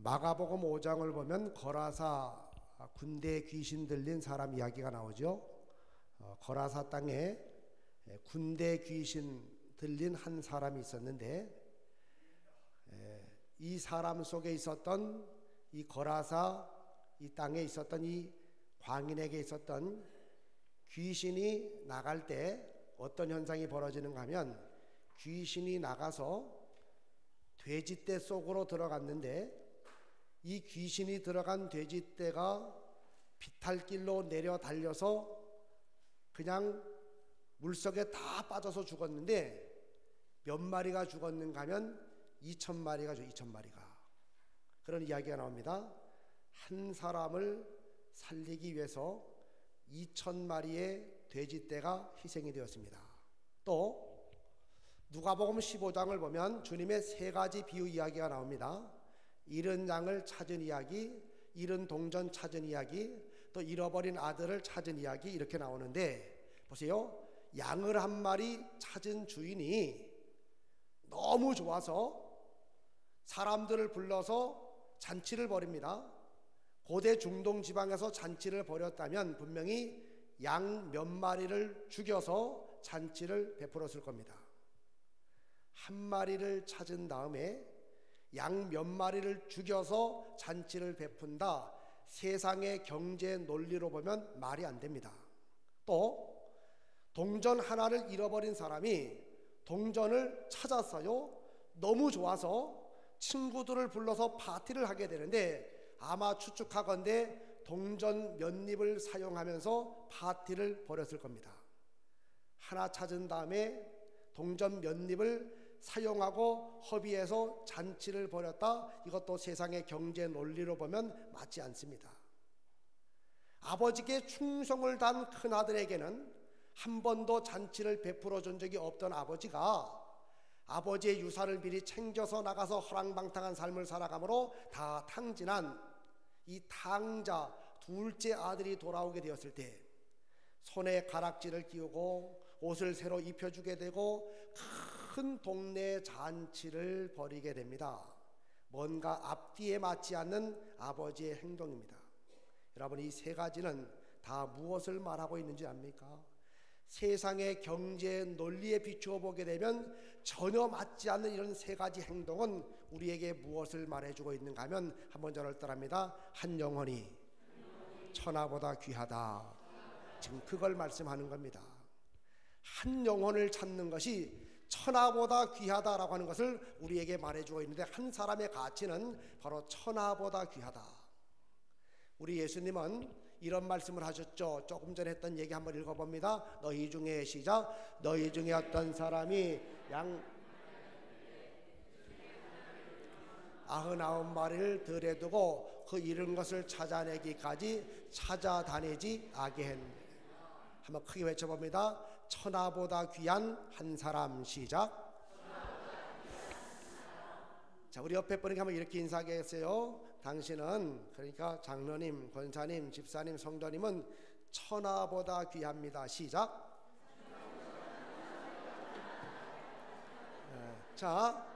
마가복음 5장을 보면 거라사 군대에 귀신 들린 사람 이야기가 나오죠. 거라사 땅에 군대 귀신 들린 한 사람이 있었는데, 이 사람 속에 있었던 이 거라사 이 땅에 있었던 이 광인에게 있었던 귀신이 나갈 때 어떤 현상이 벌어지는가 하면, 귀신이 나가서 돼지떼 속으로 들어갔는데 이 귀신이 들어간 돼지떼가 비탈길로 내려 달려서 그냥 물속에 다 빠져서 죽었는데, 몇 마리가 죽었는가 하면 2,000마리가 죽었죠. 2,000마리가. 그런 이야기가 나옵니다. 한 사람을 살리기 위해서 2,000마리의 돼지떼가 희생이 되었습니다. 또 누가복음 15장을 보면 주님의 세 가지 비유 이야기가 나옵니다. 잃은 양을 찾은 이야기, 잃은 동전 찾은 이야기, 또 잃어버린 아들을 찾은 이야기, 이렇게 나오는데, 보세요. 양을 한 마리 찾은 주인이 너무 좋아서 사람들을 불러서 잔치를 벌입니다. 고대 중동 지방에서 잔치를 벌였다면 분명히 양 몇 마리를 죽여서 잔치를 베풀었을 겁니다. 한 마리를 찾은 다음에 양 몇 마리를 죽여서 잔치를 베푼다. 세상의 경제 논리로 보면 말이 안 됩니다. 또 동전 하나를 잃어버린 사람이 동전을 찾았어요. 너무 좋아서 친구들을 불러서 파티를 하게 되는데, 아마 추측하건대 동전 몇 입을 사용하면서 파티를 벌였을 겁니다. 하나 찾은 다음에 동전 몇 입을 사용하고 허비해서 잔치를 벌였다. 이것도 세상의 경제 논리로 보면 맞지 않습니다. 아버지께 충성을 다한 큰아들에게는 한 번도 잔치를 베풀어 준 적이 없던 아버지가 아버지의 유산을 미리 챙겨서 나가서 허랑방탕한 삶을 살아가므로 다 탕진한 이 탕자 둘째 아들이 돌아오게 되었을 때, 손에 가락지를 끼우고 옷을 새로 입혀주게 되고 큰 동네 잔치를 벌이게 됩니다. 뭔가 앞뒤에 맞지 않는 아버지의 행동입니다. 여러분, 이 세 가지는 다 무엇을 말하고 있는지 압니까? 세상의 경제 논리에 비추어 보게 되면 전혀 맞지 않는 이런 세 가지 행동은 우리에게 무엇을 말해주고 있는가 하면, 한번 저를 따라합니다. 한 영혼이 천하보다 귀하다. 지금 그걸 말씀하는 겁니다. 한 영혼을 찾는 것이 천하보다 귀하다라고 하는 것을 우리에게 말해주고 있는데, 한 사람의 가치는 바로 천하보다 귀하다. 우리 예수님은 이런 말씀을 하셨죠. 조금 전에 했던 얘기 한번 읽어봅니다. 너희 중에, 시작. 너희 중에 어떤 사람이 양 99마리를 들에 두고 그 잃은 것을 찾아내기까지 찾아다니지 아게했네. 한번 크게 외쳐봅니다. 천하보다 귀한 한 사람. 시작. 자, 우리 옆에 분에게 한번 이렇게 인사하겠어요. 당신은, 그러니까 장로님, 권사님, 집사님, 성도님은 천하보다 귀합니다. 시작. 자,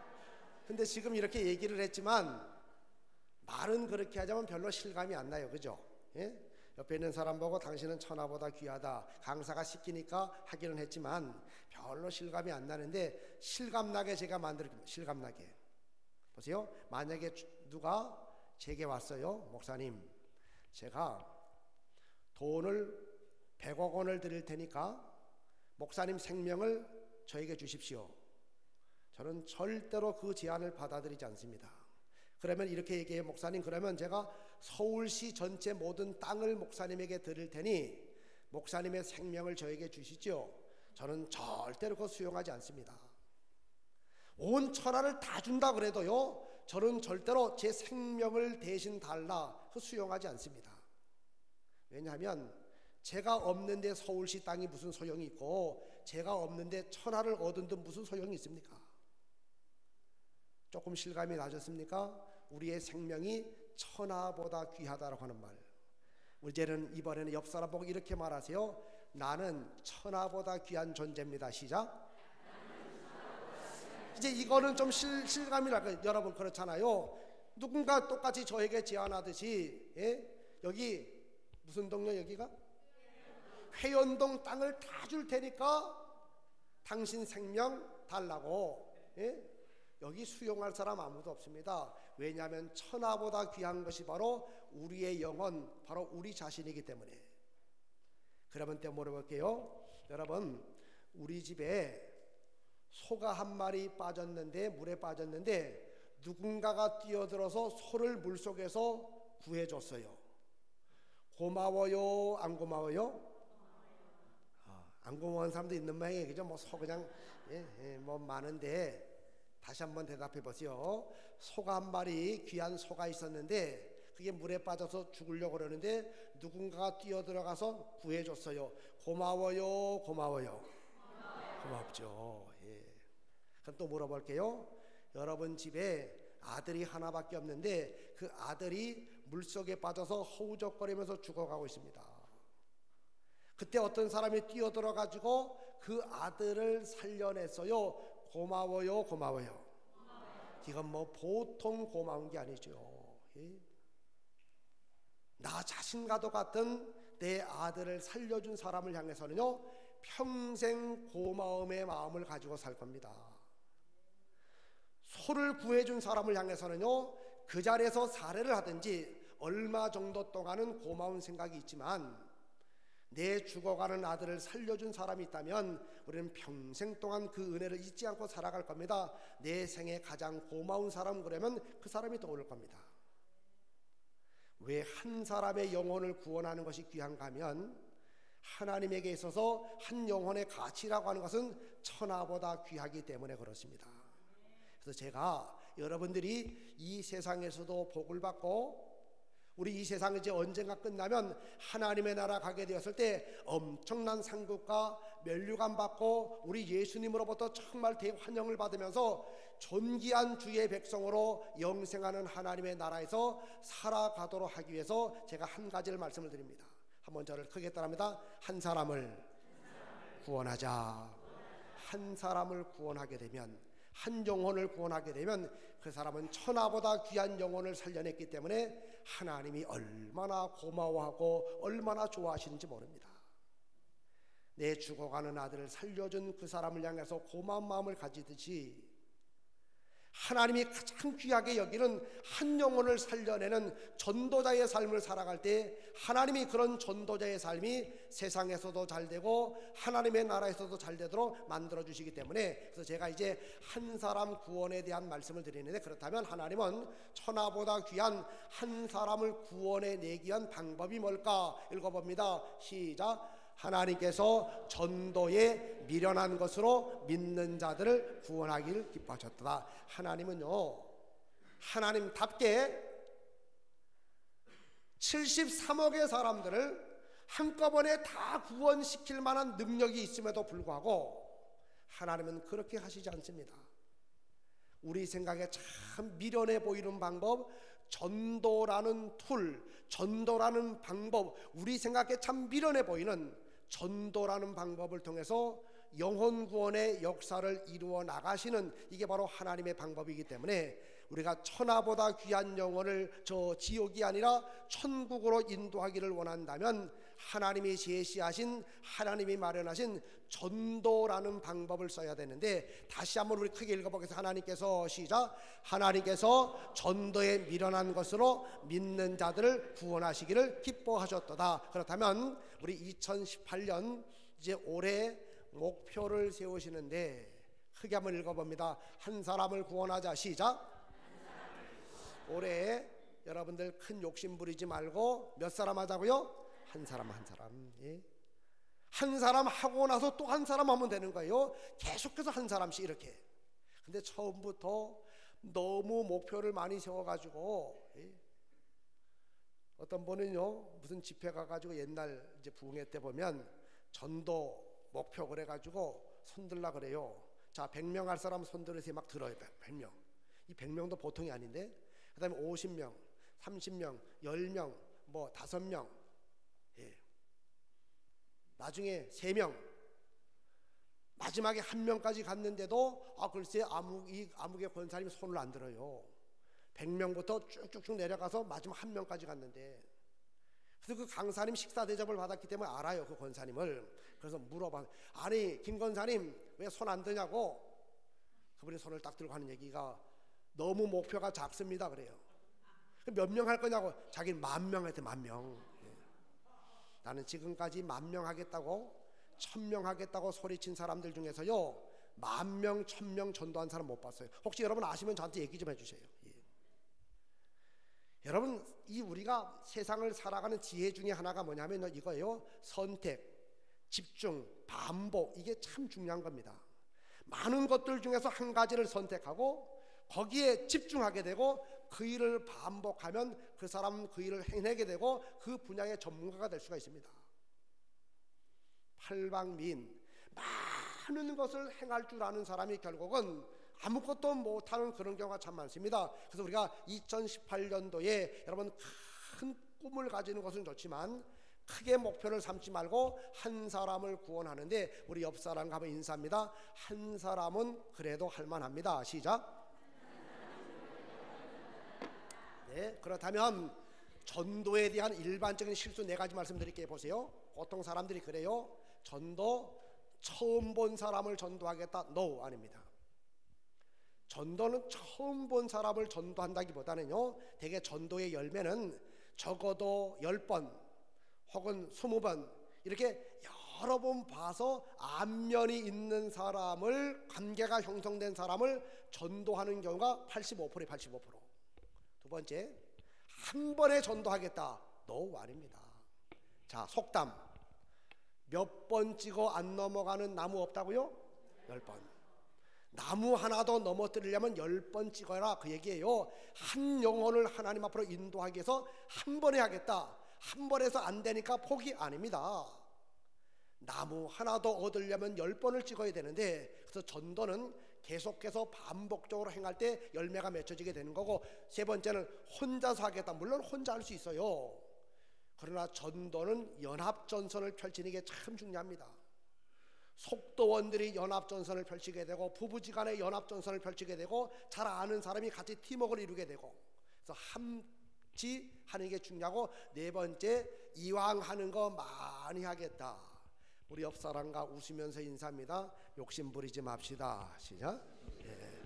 근데 지금 이렇게 얘기를 했지만 말은 그렇게 하자면 별로 실감이 안 나요. 그죠? 예? 옆에 있는 사람 보고 당신은 천하보다 귀하다, 강사가 시키니까 하기는 했지만 별로 실감이 안 나는데, 실감나게 제가 만들었습니다. 실감나게. 보세요. 만약에 누가 제게 왔어요. 목사님, 제가 돈을 100억 원을 드릴 테니까 목사님 생명을 저에게 주십시오. 저는 절대로 그 제안을 받아들이지 않습니다. 그러면 이렇게 얘기해요. 목사님, 그러면 제가 서울시 전체 모든 땅을 목사님에게 드릴 테니 목사님의 생명을 저에게 주시죠. 저는 절대로 그거 수용하지 않습니다. 온 천하를 다 준다 그래도요, 저는 절대로 제 생명을 대신 달라, 그 수용하지 않습니다. 왜냐하면 제가 없는데 서울시 땅이 무슨 소용이 있고, 제가 없는데 천하를 얻은 데 무슨 소용이 있습니까? 조금 실감이 나셨습니까? 우리의 생명이 천하보다 귀하다라고 하는 말. 이번에는 옆 사람 보고 이렇게 말하세요. 나는 천하보다 귀한 존재입니다. 시작. 이제 이거는 좀 실감이 날 거예요. 여러분, 그렇잖아요. 누군가 똑같이 저에게 제안하듯이, 예? 여기 무슨 동네 여기가? 회원동 땅을 다 줄 테니까 당신 생명 달라고. 예? 여기 수용할 사람 아무도 없습니다. 왜냐하면 천하보다 귀한 것이 바로 우리의 영혼, 바로 우리 자신이기 때문에. 그러면 또 물어볼게요. 여러분, 우리 집에 소가 한 마리 빠졌는데, 물에 빠졌는데 누군가가 뛰어들어서 소를 물속에서 구해줬어요. 고마워요, 안 고마워요? 안 고마운 사람도 있는 모양이에요. 그죠? 뭐 소 그냥 뭐 많은데, 다시 한번 대답해 보세요. 소가 한 마리, 귀한 소가 있었는데 그게 물에 빠져서 죽으려고 그러는데 누군가가 뛰어들어가서 구해줬어요. 고마워요, 고마워요? 고맙죠. 예. 그럼 또 물어볼게요. 여러분 집에 아들이 하나밖에 없는데 그 아들이 물속에 빠져서 허우적거리면서 죽어가고 있습니다. 그때 어떤 사람이 뛰어들어 가지고 그 아들을 살려냈어요. 고마워요, 고마워요? 이건 뭐 보통 고마운 게 아니죠. 예? 나 자신과도 같은 내 아들을 살려준 사람을 향해서는요, 평생 고마움의 마음을 가지고 살 겁니다. 소를 구해준 사람을 향해서는요, 그 자리에서 살해를 하든지 얼마 정도 동안은 고마운 생각이 있지만, 내 죽어가는 아들을 살려준 사람이 있다면 우리는 평생 동안 그 은혜를 잊지 않고 살아갈 겁니다. 내 생에 가장 고마운 사람, 그러면 그 사람이 떠오를 겁니다. 왜 한 사람의 영혼을 구원하는 것이 귀한가 하면, 하나님에게 있어서 한 영혼의 가치라고 하는 것은 천하보다 귀하기 때문에 그렇습니다. 그래서 제가 여러분들이 이 세상에서도 복을 받고, 우리 이 세상이 이제 언젠가 끝나면 하나님의 나라 가게 되었을 때 엄청난 상급과 면류관 받고 우리 예수님으로부터 정말 대환영을 받으면서 존귀한 주의 백성으로 영생하는 하나님의 나라에서 살아가도록 하기 위해서 제가 한 가지를 말씀을 드립니다. 한번 저를 크게 따라합니다. 한 사람을 구원하자. 한 사람을 구원하게 되면, 한 영혼을 구원하게 되면 그 사람은 천하보다 귀한 영혼을 살려냈기 때문에 하나님이 얼마나 고마워하고 얼마나 좋아하시는지 모릅니다. 내 죽어가는 아들을 살려준 그 사람을 향해서 고마운 마음을 가지듯이, 하나님이 가장 귀하게 여기는 한 영혼을 살려내는 전도자의 삶을 살아갈 때 하나님이 그런 전도자의 삶이 세상에서도 잘 되고 하나님의 나라에서도 잘 되도록 만들어 주시기 때문에, 그래서 제가 이제 한 사람 구원에 대한 말씀을 드리는데, 그렇다면 하나님은 천하보다 귀한 한 사람을 구원해내기 위한 방법이 뭘까? 읽어봅니다. 시작. 하나님께서 전도에 미련한 것으로 믿는 자들을 구원하기를 기뻐하셨다. 하나님은요, 하나님답게 73억의 사람들을 한꺼번에 다 구원시킬 만한 능력이 있음에도 불구하고 하나님은 그렇게 하시지 않습니다. 우리 생각에 참 미련해 보이는 방법, 전도라는 툴, 전도라는 방법, 우리 생각에 참 미련해 보이는 전도라는 방법을 통해서 영혼 구원의 역사를 이루어 나가시는, 이게 바로 하나님의 방법이기 때문에 우리가 천하보다 귀한 영혼을 저 지옥이 아니라 천국으로 인도하기를 원한다면 하나님이 제시하신, 하나님이 마련하신 전도라는 방법을 써야 되는데, 다시 한번 우리 크게 읽어보겠습니다. 하나님께서, 시작. 하나님께서 전도에 미련한 것으로 믿는 자들을 구원하시기를 기뻐하셨도다. 그렇다면 우리 2018년 이제 올해 목표를 세우시는데 크게 한번 읽어봅니다. 한 사람을 구원하자. 시작. 올해 여러분들 큰 욕심 부리지 말고 몇 사람 하자고요? 한 사람 한 사람. 예? 한 사람 하고 나서 또 한 사람 하면 되는 거예요. 계속해서 한 사람씩 이렇게. 근데 처음부터 너무 목표를 많이 세워가지고, 예? 어떤 분은요, 무슨 집회 가가지고 옛날 이제 부흥회 때 보면 전도 목표 그래가지고 손들라 그래요. 자, 100명 할 사람 손들으세요. 막 들어요. 100명. 이 100명도 보통이 아닌데, 그 다음에 50명, 30명, 10명, 뭐 5명, 예. 나중에 3명, 마지막에 1명까지 갔는데도 글쎄 암흑의 권사님이 손을 안 들어요. 100명부터 쭉쭉쭉 내려가서 마지막 1명까지 갔는데, 그래서 그 강사님 식사 대접을 받았기 때문에 알아요, 그 권사님을. 그래서 물어봐, 아니 김 권사님 왜 손 안 드냐고. 그분이 손을 딱 들고 하는 얘기가, 너무 목표가 작습니다 그래요. 몇 명 할 거냐고. 자기는 10,000명 했대. 10,000명. 나는 지금까지 10,000명 하겠다고 1,000명 하겠다고 소리친 사람들 중에서요 10,000명 1,000명 전도한 사람 못 봤어요. 혹시 여러분 아시면 저한테 얘기 좀 해주세요. 여러분, 이 우리가 세상을 살아가는 지혜 중에 하나가 뭐냐면 이거예요. 선택, 집중, 반복. 이게 참 중요한 겁니다. 많은 것들 중에서 한 가지를 선택하고 거기에 집중하게 되고 그 일을 반복하면 그 사람은 그 일을 해내게 되고 그 분야의 전문가가 될 수가 있습니다. 팔방미인, 많은 것을 행할 줄 아는 사람이 결국은 아무것도 못하는 그런 경우가 참 많습니다. 그래서 우리가 2018년도에 여러분 큰 꿈을 가지는 것은 좋지만 크게 목표를 삼지 말고 한 사람을 구원하는데 우리 옆 사람과 한번 인사합니다. 한 사람은 그래도 할만합니다. 시작. 네, 그렇다면 전도에 대한 일반적인 실수 4가지 말씀드릴게요. 보세요. 보통 사람들이 그래요. 전도 처음 본 사람을 전도하겠다. No, 아닙니다. 전도는 처음 본 사람을 전도한다기보다는요, 대개 전도의 열매는 적어도 10번 혹은 20번 이렇게 여러 번 봐서 안면이 있는 사람을, 관계가 형성된 사람을 전도하는 경우가 85%에 85%. 두 번째, 한 번에 전도하겠다. No, 아닙니다. 자, 속담. 몇 번 찍어 안 넘어가는 나무 없다고요? 10번. 나무 하나도 넘어뜨리려면 10번 찍어라, 그 얘기예요. 한 영혼을 하나님 앞으로 인도하기 위해서 한 번에 하겠다. 한 번에서 안 되니까 포기 아닙니다. 나무 하나도 얻으려면 10번을 찍어야 되는데, 그래서 전도는 계속해서 반복적으로 행할 때 열매가 맺혀지게 되는 거고, 세 번째는 혼자서 하겠다. 물론 혼자 할 수 있어요. 그러나 전도는 연합전선을 펼치는 게 참 중요합니다. 속도원들이 연합전선을 펼치게 되고, 부부지간에 연합전선을 펼치게 되고, 잘 아는 사람이 같이 팀워크를 이루게 되고, 그래서 함께 하는 게 중요하고, 네 번째, 이왕 하는 거 많이 하겠다. 우리 옆 사람과 웃으면서 인사합니다. 욕심 부리지 맙시다. 시작. 예.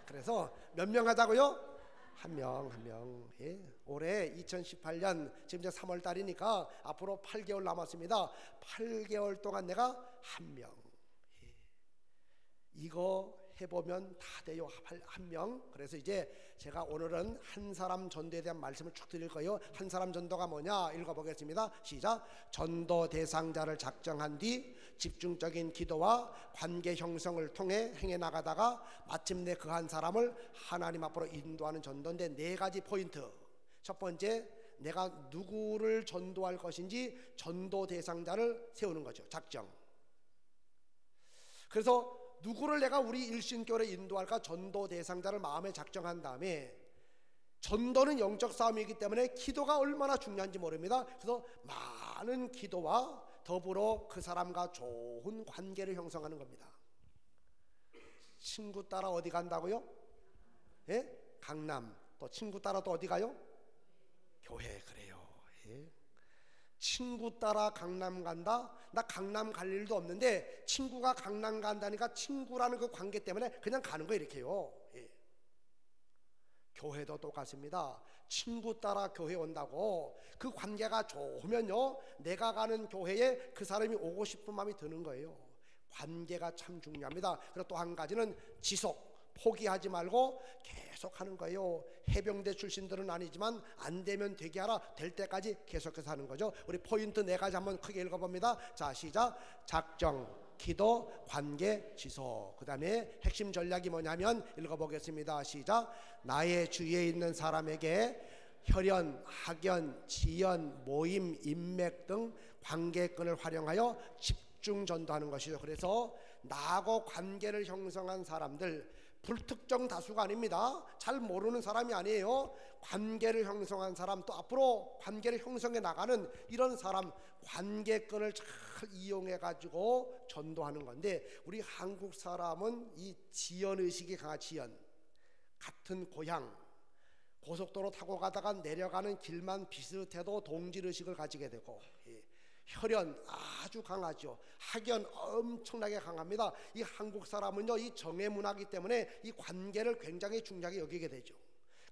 그래서 몇 명 하자고요? 한 명. 예. 올해 2018년 지금 이제 3월 달이니까 앞으로 8개월 남았습니다. 8개월 동안 내가 한 명. 예. 이거 해보면 다 돼요. 한 명. 그래서 이제 제가 오늘은 한 사람 전도에 대한 말씀을 쭉 드릴 거예요. 한 사람 전도가 뭐냐 읽어보겠습니다. 시작. 전도 대상자를 작정한 뒤 집중적인 기도와 관계 형성을 통해 행해 나가다가 마침내 그 한 사람을 하나님 앞으로 인도하는 전도인데, 4가지 포인트. 첫 번째, 내가 누구를 전도할 것인지 전도 대상자를 세우는 거죠. 작정. 그래서 누구를 내가 우리 일신교회에 인도할까 전도 대상자를 마음에 작정한 다음에, 전도는 영적 싸움이기 때문에 기도가 얼마나 중요한지 모릅니다. 그래서 많은 기도와 더불어 그 사람과 좋은 관계를 형성하는 겁니다. 친구 따라 어디 간다고요? 예? 강남. 또 친구 따라 또 어디 가요? 교회. 그래요. 예? 친구 따라 강남 간다? 나 강남 갈 일도 없는데 친구가 강남 간다니까 친구라는 그 관계 때문에 그냥 가는 거 이렇게요. 예. 교회도 똑같습니다. 친구 따라 교회 온다고 그 관계가 좋으면요, 내가 가는 교회에 그 사람이 오고 싶은 마음이 드는 거예요. 관계가 참 중요합니다. 그리고 또 한 가지는 지속. 포기하지 말고 계속 하는 거예요. 해병대 출신들은 아니지만 안 되면 되게 하라. 될 때까지 계속해서 하는 거죠. 우리 포인트 4가지 한번 크게 읽어봅니다. 자, 시작. 작정, 기도, 관계, 지속. 그 다음에 핵심 전략이 뭐냐면 읽어보겠습니다. 시작. 나의 주위에 있는 사람에게 혈연, 학연, 지연, 모임, 인맥 등 관계끈을 활용하여 집중 전도하는 것이죠. 그래서 나하고 관계를 형성한 사람들, 불특정 다수가 아닙니다. 잘 모르는 사람이 아니에요. 관계를 형성한 사람, 또 앞으로 관계를 형성해 나가는 이런 사람, 관계끈을 잘 이용해 가지고 전도하는 건데, 우리 한국 사람은 이 지연의식이 강한, 지연, 같은 고향, 고속도로 타고 가다가 내려가는 길만 비슷해도 동질의식을 가지게 되고, 혈연 아주 강하죠. 학연 엄청나게 강합니다. 이 한국 사람은요, 이 정의 문화이기 때문에 이 관계를 굉장히 중요하게 여기게 되죠.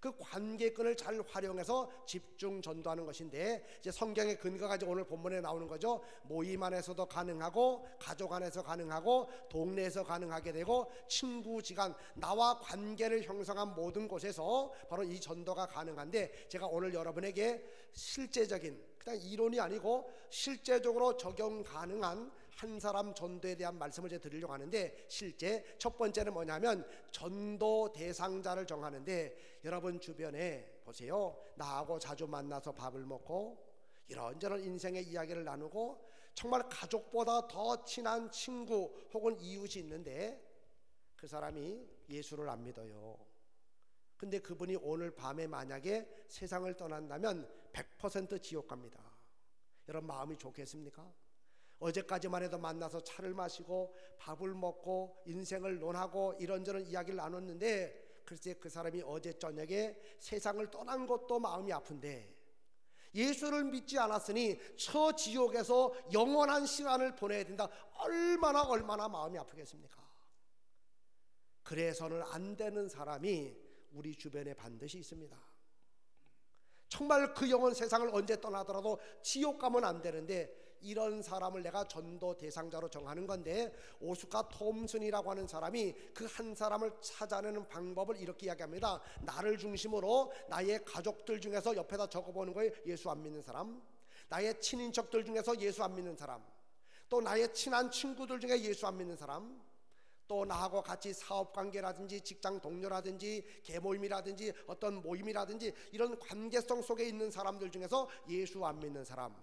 그 관계끈을 잘 활용해서 집중 전도하는 것인데, 이제 성경의 근거가 이제 오늘 본문에 나오는 거죠. 모임 안에서도 가능하고, 가족 안에서 가능하고, 동네에서 가능하게 되고, 친구지간 나와 관계를 형성한 모든 곳에서 바로 이 전도가 가능한데, 제가 오늘 여러분에게 실제적인, 그냥 이론이 아니고 실제적으로 적용 가능한 한 사람 전도에 대한 말씀을 제가 드리려고 하는데, 실제 첫 번째는 뭐냐면 전도 대상자를 정하는데, 여러분 주변에 보세요. 나하고 자주 만나서 밥을 먹고 이런저런 인생의 이야기를 나누고 정말 가족보다 더 친한 친구 혹은 이웃이 있는데, 그 사람이 예수를 안 믿어요. 근데 그분이 오늘 밤에 만약에 세상을 떠난다면 100% 지옥 갑니다. 여러분 마음이 좋겠습니까? 어제까지만 해도 만나서 차를 마시고 밥을 먹고 인생을 논하고 이런저런 이야기를 나눴는데, 글쎄 그 사람이 어제 저녁에 세상을 떠난 것도 마음이 아픈데, 예수를 믿지 않았으니 저 지옥에서 영원한 시간을 보내야 된다. 얼마나 마음이 아프겠습니까? 그래서는 안 되는 사람이 우리 주변에 반드시 있습니다. 정말 그 영혼 세상을 언제 떠나더라도 지옥 가면 안 되는데, 이런 사람을 내가 전도 대상자로 정하는 건데, 오스카 톰슨이라고 하는 사람이 그 한 사람을 찾아내는 방법을 이렇게 이야기합니다. 나를 중심으로 나의 가족들 중에서 옆에다 적어보는 거예요. 예수 안 믿는 사람, 나의 친인척들 중에서 예수 안 믿는 사람, 또 나의 친한 친구들 중에 예수 안 믿는 사람, 또 나하고 같이 사업관계라든지 직장 동료라든지 계모임이라든지 어떤 모임이라든지 이런 관계성 속에 있는 사람들 중에서 예수 안 믿는 사람,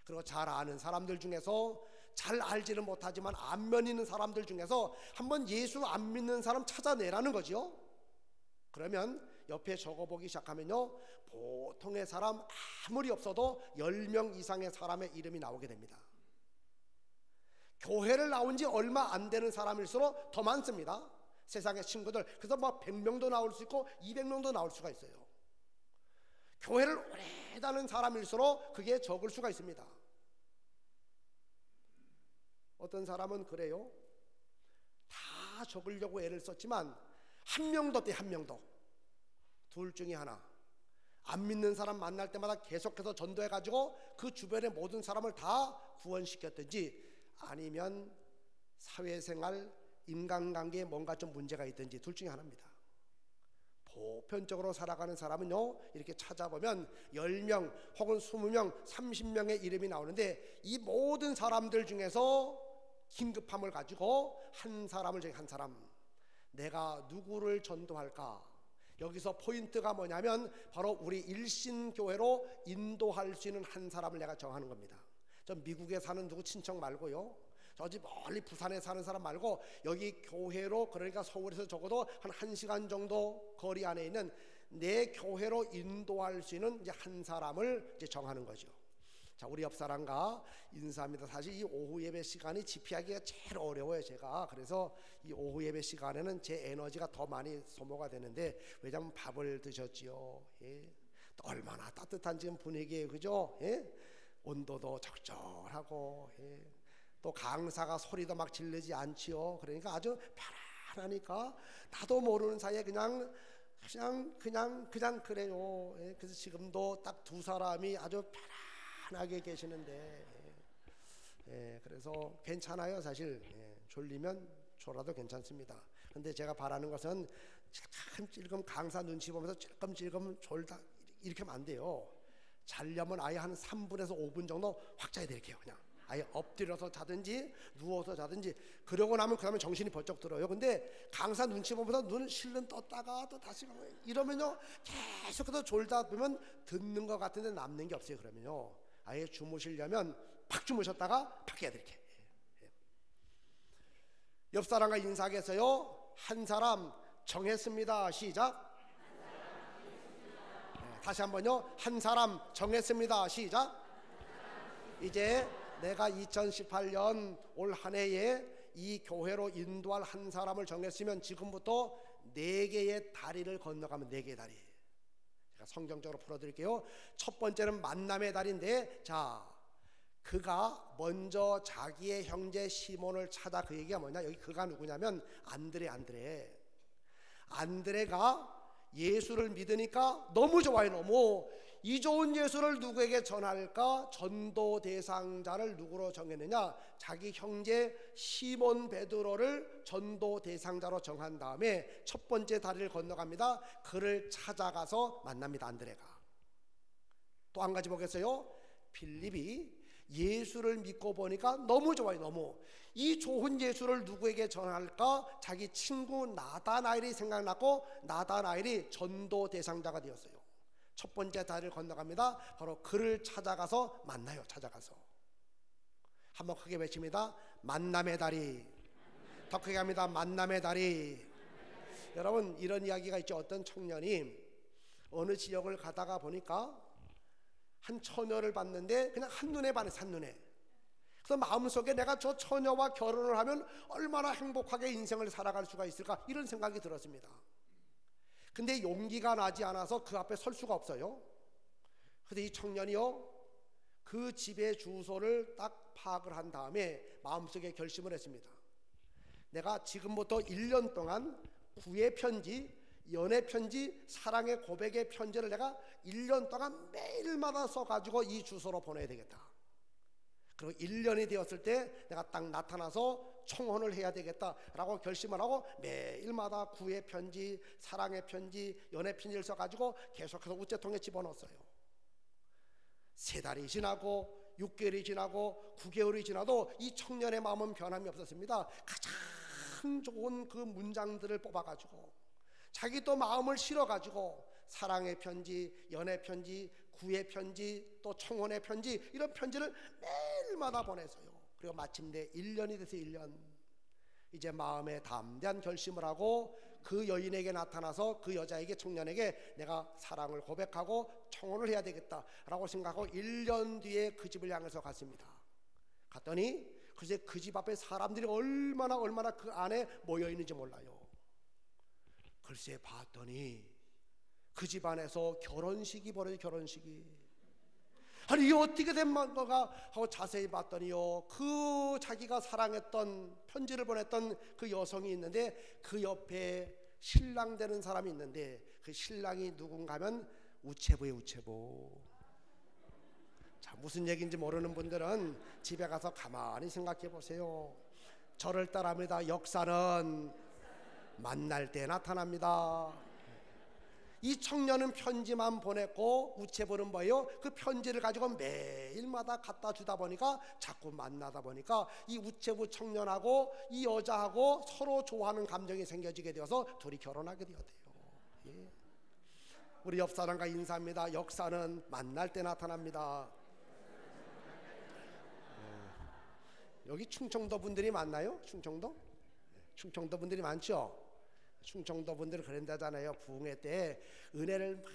그리고 잘 아는 사람들 중에서, 잘 알지는 못하지만 안면 있는 사람들 중에서 한번 예수 안 믿는 사람 찾아내라는 거죠. 그러면 옆에 적어보기 시작하면요, 보통의 사람 아무리 없어도 10명 이상의 사람의 이름이 나오게 됩니다. 교회를 나온 지 얼마 안 되는 사람일수록 더 많습니다. 세상의 친구들. 그래서 뭐 100명도 나올 수 있고 200명도 나올 수가 있어요. 교회를 오래 다니는 사람일수록 그게 적을 수가 있습니다. 어떤 사람은 그래요. 다 적으려고 애를 썼지만 한 명도 없대. 한 명도. 둘 중에 하나. 안 믿는 사람 만날 때마다 계속해서 전도해가지고 그 주변의 모든 사람을 다 구원시켰든지, 아니면 사회생활, 인간관계에 뭔가 좀 문제가 있든지, 둘 중에 하나입니다. 보편적으로 살아가는 사람은요, 이렇게 찾아보면 10명 혹은 20명, 30명의 이름이 나오는데, 이 모든 사람들 중에서 긴급함을 가지고 한 사람을 정해. 한 사람, 내가 누구를 전도할까? 여기서 포인트가 뭐냐면 바로 우리 일신교회로 인도할 수 있는 한 사람을 내가 정하는 겁니다. 저 미국에 사는 누구 친척 말고요, 저기 멀리 부산에 사는 사람 말고, 여기 교회로, 그러니까 서울에서 적어도 한 1시간 정도 거리 안에 있는 내 교회로 인도할 수 있는 이제 한 사람을 이제 정하는 거죠. 자, 우리 옆 사람과 인사합니다. 사실 이 오후 예배 시간이 집회하기가 제일 어려워요, 제가. 그래서 이 오후 예배 시간에는 제 에너지가 더 많이 소모가 되는데, 왜냐하면 밥을 드셨지요. 예. 또 얼마나 따뜻한 지금 분위기예요, 그죠? 예? 온도도 적절하고, 예. 또 강사가 소리도 막 지르지 않지요. 그러니까 아주 편안하니까 나도 모르는 사이에 그냥 그래요. 예. 그래서 지금도 딱 두 사람이 아주 편안하게 계시는데, 예. 그래서 괜찮아요, 사실. 예. 졸리면 졸아도 괜찮습니다. 근데 제가 바라는 것은 찔끔찔끔 강사 눈치 보면서 찔끔찔끔 졸다 이렇게 하면 안 돼요. 자려면 아예 한 3분에서 5분 정도 확 자야 될게요. 그냥 아예 엎드려서 자든지 누워서 자든지. 그러고 나면 그다음에 정신이 번쩍 들어요. 근데 강사 눈치 보면서 눈을 실눈 떴다가 또 다시 이러면요, 계속해서 졸다 보면 듣는 것 같은데 남는 게 없어요. 그러면요, 아예 주무시려면 팍 주무셨다가 팍 해야 될게. 옆 사람과 인사하겠어요. 한 사람 정했습니다. 시작. 다시 한번요. 한 사람 정했습니다. 시작. 이제 내가 2018년 올 한 해에 이 교회로 인도할 한 사람을 정했으면 지금부터 4개의 다리를 건너가면 4개의 다리. 제가 성경적으로 풀어드릴게요. 첫 번째는 만남의 달인데, 자, 그가 먼저 자기의 형제 시몬을 찾아, 그 얘기가 뭐냐, 여기 그가 누구냐면 안드레가 예수를 믿으니까 너무 좋아요. 너무 이 좋은 예수를 누구에게 전할까? 전도 대상자를 누구로 정했느냐? 자기 형제 시몬 베드로를 전도 대상자로 정한 다음에 첫 번째 다리를 건너갑니다. 그를 찾아가서 만납니다. 안드레가. 또 한 가지 보겠어요. 빌립이 예수를 믿고 보니까 너무 좋아요. 너무 이 좋은 예수를 누구에게 전할까? 자기 친구 나다나엘이 생각났고, 나다나엘이 전도 대상자가 되었어요. 첫 번째 다리를 건너갑니다. 바로 그를 찾아가서 만나요. 찾아가서 한번 크게 외칩니다. 만남의 다리. 더 크게 합니다. 만남의 다리. 여러분, 이런 이야기가 있죠. 어떤 청년이 어느 지역을 가다가 보니까 한 처녀를 봤는데 그냥 한눈에 반했어. 한눈에. 그래서 마음속에 내가 저 처녀와 결혼을 하면 얼마나 행복하게 인생을 살아갈 수가 있을까, 이런 생각이 들었습니다. 근데 용기가 나지 않아서 그 앞에 설 수가 없어요. 그런데 이 청년이요, 그 집의 주소를 딱 파악을 한 다음에 마음속에 결심을 했습니다. 내가 지금부터 1년 동안 구의 편지, 연애 편지, 사랑의 고백의 편지를 내가 1년 동안 매일마다 써가지고 이 주소로 보내야 되겠다. 그리고 1년이 되었을 때 내가 딱 나타나서 청혼을 해야 되겠다라고 결심을 하고 매일마다 구의 편지, 사랑의 편지, 연애 편지를 써가지고 계속해서 우체통에 집어넣었어요. 3달이 지나고 6개월이 지나고 9개월이 지나도 이 청년의 마음은 변함이 없었습니다. 가장 좋은 그 문장들을 뽑아가지고 자기 또 마음을 실어가지고 사랑의 편지, 연애 편지, 구의 편지, 또 청혼의 편지, 이런 편지를 매일마다 보내서요. 그리고 마침내 1년이 돼서 1년, 이제 마음에 담대한 결심을 하고 그 여인에게 나타나서 그 여자에게, 청년에게 내가 사랑을 고백하고 청혼을 해야 되겠다라고 생각하고 1년 뒤에 그 집을 향해서 갔습니다. 갔더니 글쎄 그 집 앞에 사람들이 얼마나 그 안에 모여 있는지 몰라요. 글쎄 봤더니 그 집 안에서 결혼식이 벌어요. 결혼식이. 아니 이게 어떻게 된 건가 하고 자세히 봤더니요, 그 자기가 사랑했던, 편지를 보냈던 그 여성이 있는데 그 옆에 신랑 되는 사람이 있는데 그 신랑이 누군가 하면 우체부예요. 우체부. 자, 무슨 얘기인지 모르는 분들은 집에 가서 가만히 생각해 보세요. 저를 따라합니다. 역사는 만날 때 나타납니다. 이 청년은 편지만 보냈고 우체부는 뭐예요? 그 편지를 가지고 매일마다 갖다 주다 보니까, 자꾸 만나다 보니까 이 우체부 청년하고 이 여자하고 서로 좋아하는 감정이 생겨지게 되어서 둘이 결혼하게 되었대요. 예. 우리 옆 사람과 인사합니다. 역사는 만날 때 나타납니다. 여기 충청도 분들이 많나요? 충청도? 충청도 분들이 많죠? 충청도 분들은 그런다잖아요. 부흥회 때 은혜를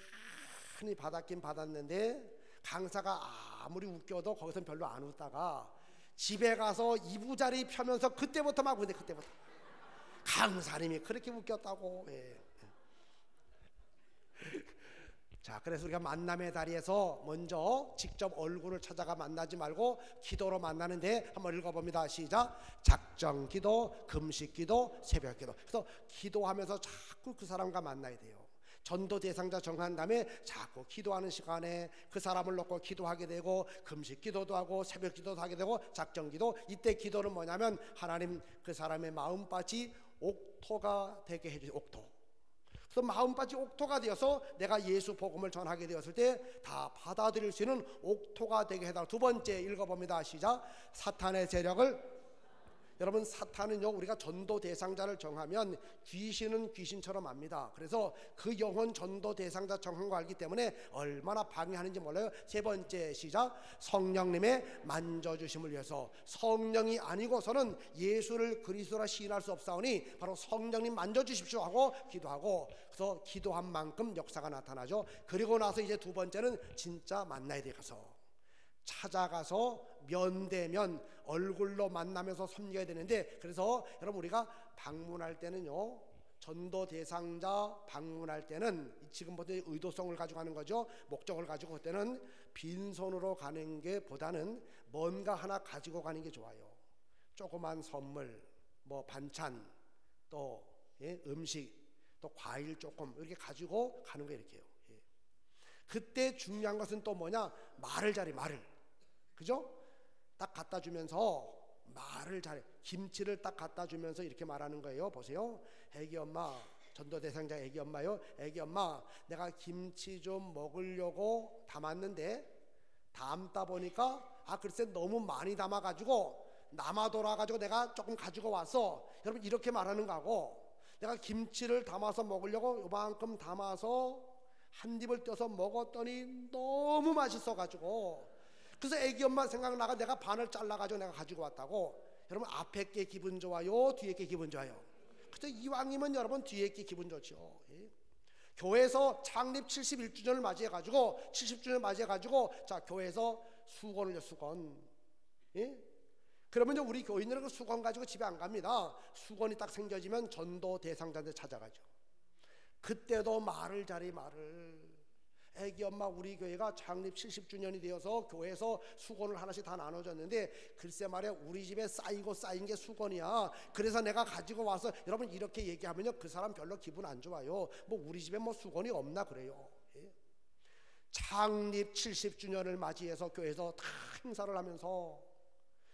많이 받았긴 받았는데 강사가 아무리 웃겨도 거기서 별로 안 웃다가 집에 가서 이부자리 펴면서 그때부터 막 웃는데, 그때부터 강사님이 그렇게 웃겼다고. 예. 자, 그래서 우리가 만남의 다리에서 먼저 직접 얼굴을 찾아가 만나지 말고 기도로 만나는데 한번 읽어봅니다. 시작. 작정 기도, 금식 기도, 새벽 기도. 그래서 기도하면서 자꾸 그 사람과 만나야 돼요. 전도 대상자 정한 다음에 자꾸 기도하는 시간에 그 사람을 놓고 기도하게 되고, 금식 기도도 하고 새벽 기도도 하게 되고, 작정 기도. 이때 기도는 뭐냐면 하나님 그 사람의 마음밭이 옥토가 되게 해주세요. 옥토. 그래서 마음밭이 옥토가 되어서 내가 예수 복음을 전하게 되었을 때 다 받아들일 수 있는 옥토가 되게 해달라. 두 번째 읽어봅니다. 시작. 사탄의 세력을. 여러분, 사탄은요, 우리가 전도 대상자를 정하면 귀신은 귀신처럼 압니다. 그래서 그 영혼 전도 대상자 정한 거 알기 때문에 얼마나 방해하는지 몰라요. 세 번째 시작. 성령님의 만져주심을 위해서. 성령이 아니고서는 예수를 그리스도라 시인할 수 없사오니 바로 성령님 만져주십시오 하고 기도하고, 그래서 기도한 만큼 역사가 나타나죠. 그리고 나서 이제 두 번째는 진짜 만나야 돼. 가서 찾아가서 면대면 얼굴로 만나면서 섬겨야 되는데, 그래서 여러분 우리가 방문할 때는요, 전도 대상자 방문할 때는 지금부터 의도성을 가지고 가는 거죠. 목적을 가지고 그때는 빈손으로 가는 게 보다는 뭔가 하나 가지고 가는 게 좋아요. 조그만 선물, 뭐 반찬, 또 음식, 또 과일 조금 이렇게 가지고 가는 거 이렇게요. 그때 중요한 것은 또 뭐냐? 말을 잘해. 말을, 그죠? 딱 갖다 주면서 말을 잘해. 김치를 딱 갖다 주면서 이렇게 말하는 거예요. 보세요. 애기 엄마, 전도 대상자 애기 엄마요. 애기 엄마, 내가 김치 좀 먹으려고 담았는데 담다 보니까 글쎄 너무 많이 담아가지고 남아 돌아가지고 내가 조금 가지고 왔어. 여러분 이렇게 말하는 거하고, 내가 김치를 담아서 먹으려고 요만큼 담아서 한 입을 떼서 먹었더니 너무 맛있어가지고 그래서 애기 엄마 생각나가 내가 반을 잘라가지고 내가 가지고 왔다고. 여러분 앞에 게 기분 좋아요? 뒤에 게 기분 좋아요? 그래서 이왕이면 여러분 뒤에 게 기분 좋죠. 교회에서 창립 71주년을 맞이해가지고 70주년을 맞이해가지고 자 교회에서 수건을요. 수건. 그러면 이제 우리 교인들은 그 수건 가지고 집에 안 갑니다. 수건이 딱 생겨지면 전도 대상자한테 찾아가죠. 그때도 말을 잘해. 말을. 애기 엄마, 우리 교회가 창립 70주년이 되어서 교회에서 수건을 하나씩 다 나눠줬는데 글쎄 말이야 우리 집에 쌓이고 쌓인 게 수건이야. 그래서 내가 가지고 와서, 여러분 이렇게 얘기하면요 그 사람 별로 기분 안 좋아요. 뭐 우리 집에 뭐 수건이 없나 그래요. 창립 70주년을 맞이해서 교회에서 다 행사를 하면서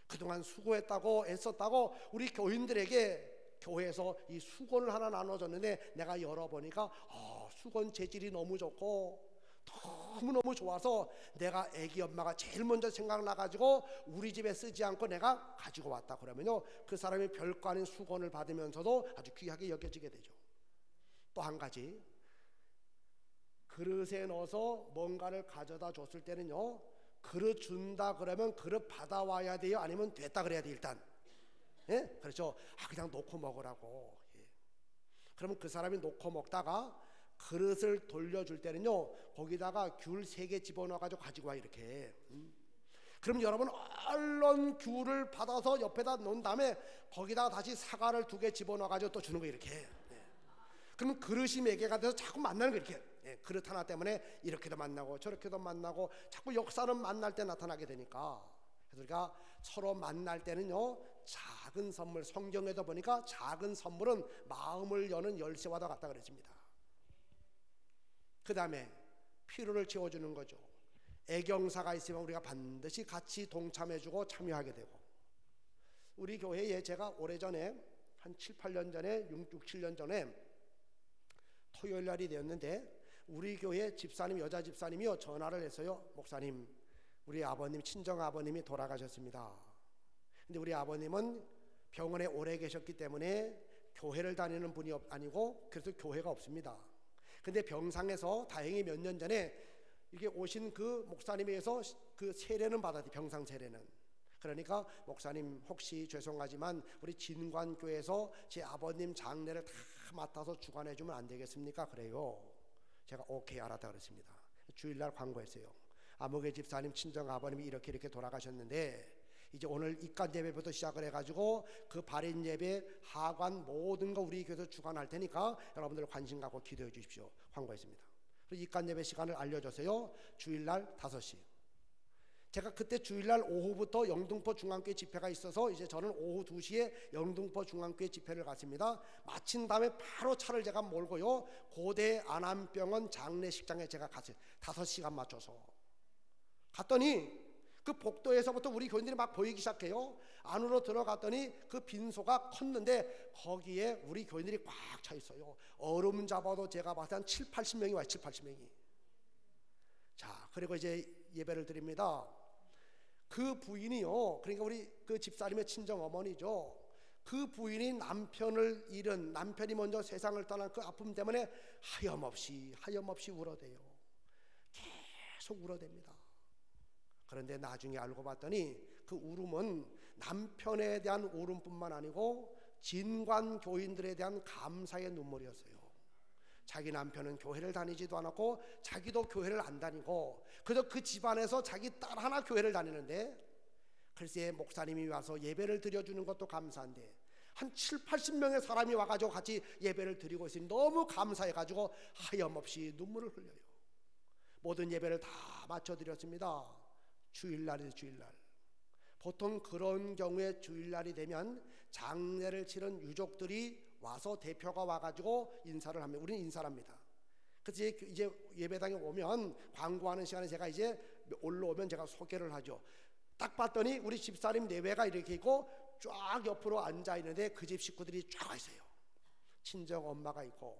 그동안 수고했다고 애썼다고 우리 교인들에게 교회에서 이 수건을 하나 나눠줬는데 내가 열어보니까 수건 재질이 너무 좋고 너무너무 좋아서 내가 애기 엄마가 제일 먼저 생각나가지고 우리 집에 쓰지 않고 내가 가지고 왔다. 그러면요 그 사람이 별거 아닌 수건을 받으면서도 아주 귀하게 여겨지게 되죠. 또 한 가지, 그릇에 넣어서 뭔가를 가져다 줬을 때는요 그릇 준다 그러면 그릇 받아와야 돼요? 아니면 됐다 그래야 돼 일단? 그렇죠. 그냥 놓고 먹으라고. 그러면 그 사람이 놓고 먹다가 그릇을 돌려줄 때는요 거기다가 귤 3개 집어넣어가지고 가지고 와 이렇게. 그럼 여러분 얼른 귤을 받아서 옆에다 놓은 다음에 거기다가 다시 사과를 2개 집어넣어가지고 또 주는 거 이렇게. 그러면 그릇이 매개가 돼서 자꾸 만나는 거 이렇게. 그릇 하나 때문에 이렇게도 만나고 저렇게도 만나고 자꾸 역사는 만날 때 나타나게 되니까. 그래서 우리가 서로 만날 때는요 작은 선물, 성경에도 보니까 작은 선물은 마음을 여는 열쇠와도 같다 그랬습니다. 그 다음에 필요를 채워주는 거죠. 애경사가 있으면 우리가 반드시 같이 동참해주고 참여하게 되고. 우리 교회에 제가 오래전에 한 7, 8년 전에 6, 7년 전에 토요일 날이 되었는데 우리 교회 집사님, 여자 집사님이요 전화를 했어요. 목사님, 우리 아버님, 친정 아버님이 돌아가셨습니다. 근데 우리 아버님은 병원에 오래 계셨기 때문에 교회를 다니는 분이 아니고 그래서 교회가 없습니다. 근데 병상에서 다행히 몇 년 전에 이렇게 오신 그 목사님에서 그 세례는 받았대요. 병상 세례는. 그러니까 목사님 혹시 죄송하지만 우리 진관교회에서 제 아버님 장례를 다 맡아서 주관해 주면 안 되겠습니까? 그래요. 제가 오케이 알았다 그랬습니다. 주일날 광고했어요. 아무개 집사님 친정 아버님이 이렇게 돌아가셨는데 이제 오늘 입간 예배부터 시작을 해가지고 그 발인 예배, 하관 모든 거 우리 교회에서 주관할 테니까 여러분들 관심 갖고 기도해 주십시오. 광고했습니다. 그래서 입간 예배 시간을 알려줘서요. 주일날 5시. 제가 그때 주일날 오후부터 영등포 중앙교회 집회가 있어서 이제 저는 오후 2시에 영등포 중앙교회 집회를 갔습니다. 마친 다음에 바로 차를 제가 몰고요 고대 안암병원 장례식장에 제가 갔어요. 5시간 맞춰서 갔더니 그 복도에서부터 우리 교인들이 막 보이기 시작해요. 안으로 들어갔더니 그 빈소가 컸는데 거기에 우리 교인들이 꽉 차 있어요. 얼음 잡아도 제가 봤을 때 한 7, 80명이 와요. 7, 80명이. 자, 그리고 이제 예배를 드립니다. 그 부인이요, 그러니까 우리 그 집사님의 친정 어머니죠. 그 부인이 남편을 잃은, 남편이 먼저 세상을 떠난 그 아픔 때문에 하염없이 울어대요. 계속 울어댑니다. 그런데 나중에 알고 봤더니 그 울음은 남편에 대한 울음뿐만 아니고 진관 교인들에 대한 감사의 눈물이었어요. 자기 남편은 교회를 다니지도 않았고 자기도 교회를 안 다니고 그저 그 집안에서 자기 딸 하나 교회를 다니는데 글쎄 목사님이 와서 예배를 드려주는 것도 감사한데 한 7, 80명의 사람이 와가지고 같이 예배를 드리고 있으니 너무 감사해가지고 하염없이 눈물을 흘려요. 모든 예배를 다 마쳐드렸습니다. 주일날이에요. 주일날. 보통 그런 경우에 주일날이 되면 장례를 치른 유족들이 와서 대표가 와가지고 인사를 합니다. 우리는 인사를 합니다. 그래서 이제 예배당에 오면 광고하는 시간에 제가 이제 올라오면 제가 소개를 하죠. 딱 봤더니 우리 집사님 내외가 이렇게 있고 쫙 옆으로 앉아 있는데 그 집 식구들이 쫙 있어요. 친정 엄마가 있고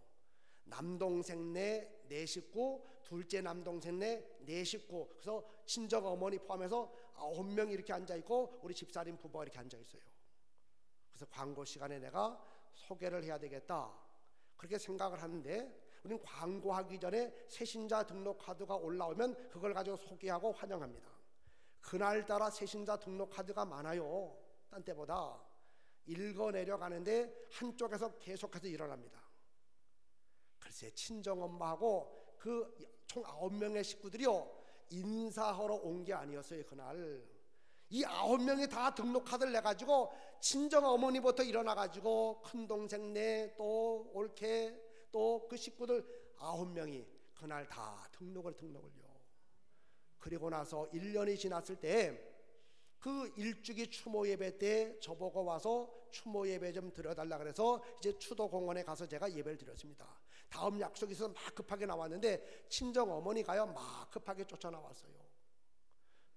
남동생 네 식구, 둘째 남동생 네 식구, 그래서 친정 어머니 포함해서 9명 이렇게 앉아 있고 우리 집사님 부부가 이렇게 앉아 있어요. 그래서 광고 시간에 내가 소개를 해야 되겠다 그렇게 생각을 하는데, 우리는 광고하기 전에 새신자 등록 카드가 올라오면 그걸 가지고 소개하고 환영합니다. 그날따라 새신자 등록 카드가 많아요. 딴 때보다. 읽어내려가는데 한쪽에서 계속해서 일어납니다. 글쎄 친정엄마하고 그 총 9명의 식구들이요 인사하러 온 게 아니었어요. 그날 이 9명이 다 등록카드를 내가지고 친정어머니부터 일어나가지고 큰동생 또 올케 또 그 식구들 9명이 그날 다 등록을요. 그리고 나서 1년이 지났을 때 그 일주기 추모 예배 때 저보고 와서 추모 예배 좀 드려달라 그래서 이제 추도공원에 가서 제가 예배를 드렸습니다. 다음 약속이 있어서 막 급하게 나왔는데 친정 어머니가요 막 급하게 쫓아나왔어요.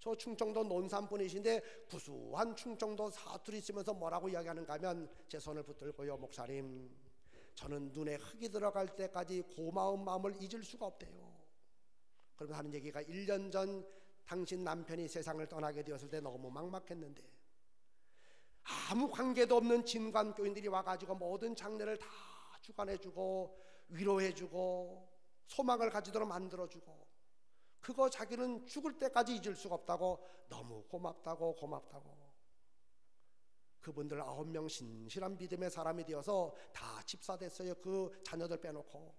저 충청도 논산 분이신데 구수한 충청도 사투리 쓰면서 뭐라고 이야기하는가 하면 제 손을 붙들고요, 목사님 저는 눈에 흙이 들어갈 때까지 고마운 마음을 잊을 수가 없대요. 그러면서 하는 얘기가 1년 전 당신 남편이 세상을 떠나게 되었을 때 너무 막막했는데 아무 관계도 없는 진관교인들이 와가지고 모든 장례를 다 주관해주고 위로해주고 소망을 가지도록 만들어주고 그거 자기는 죽을 때까지 잊을 수가 없다고 너무 고맙다고 그분들 9명 신실한 믿음의 사람이 되어서 다 집사 됐어요. 그 자녀들 빼놓고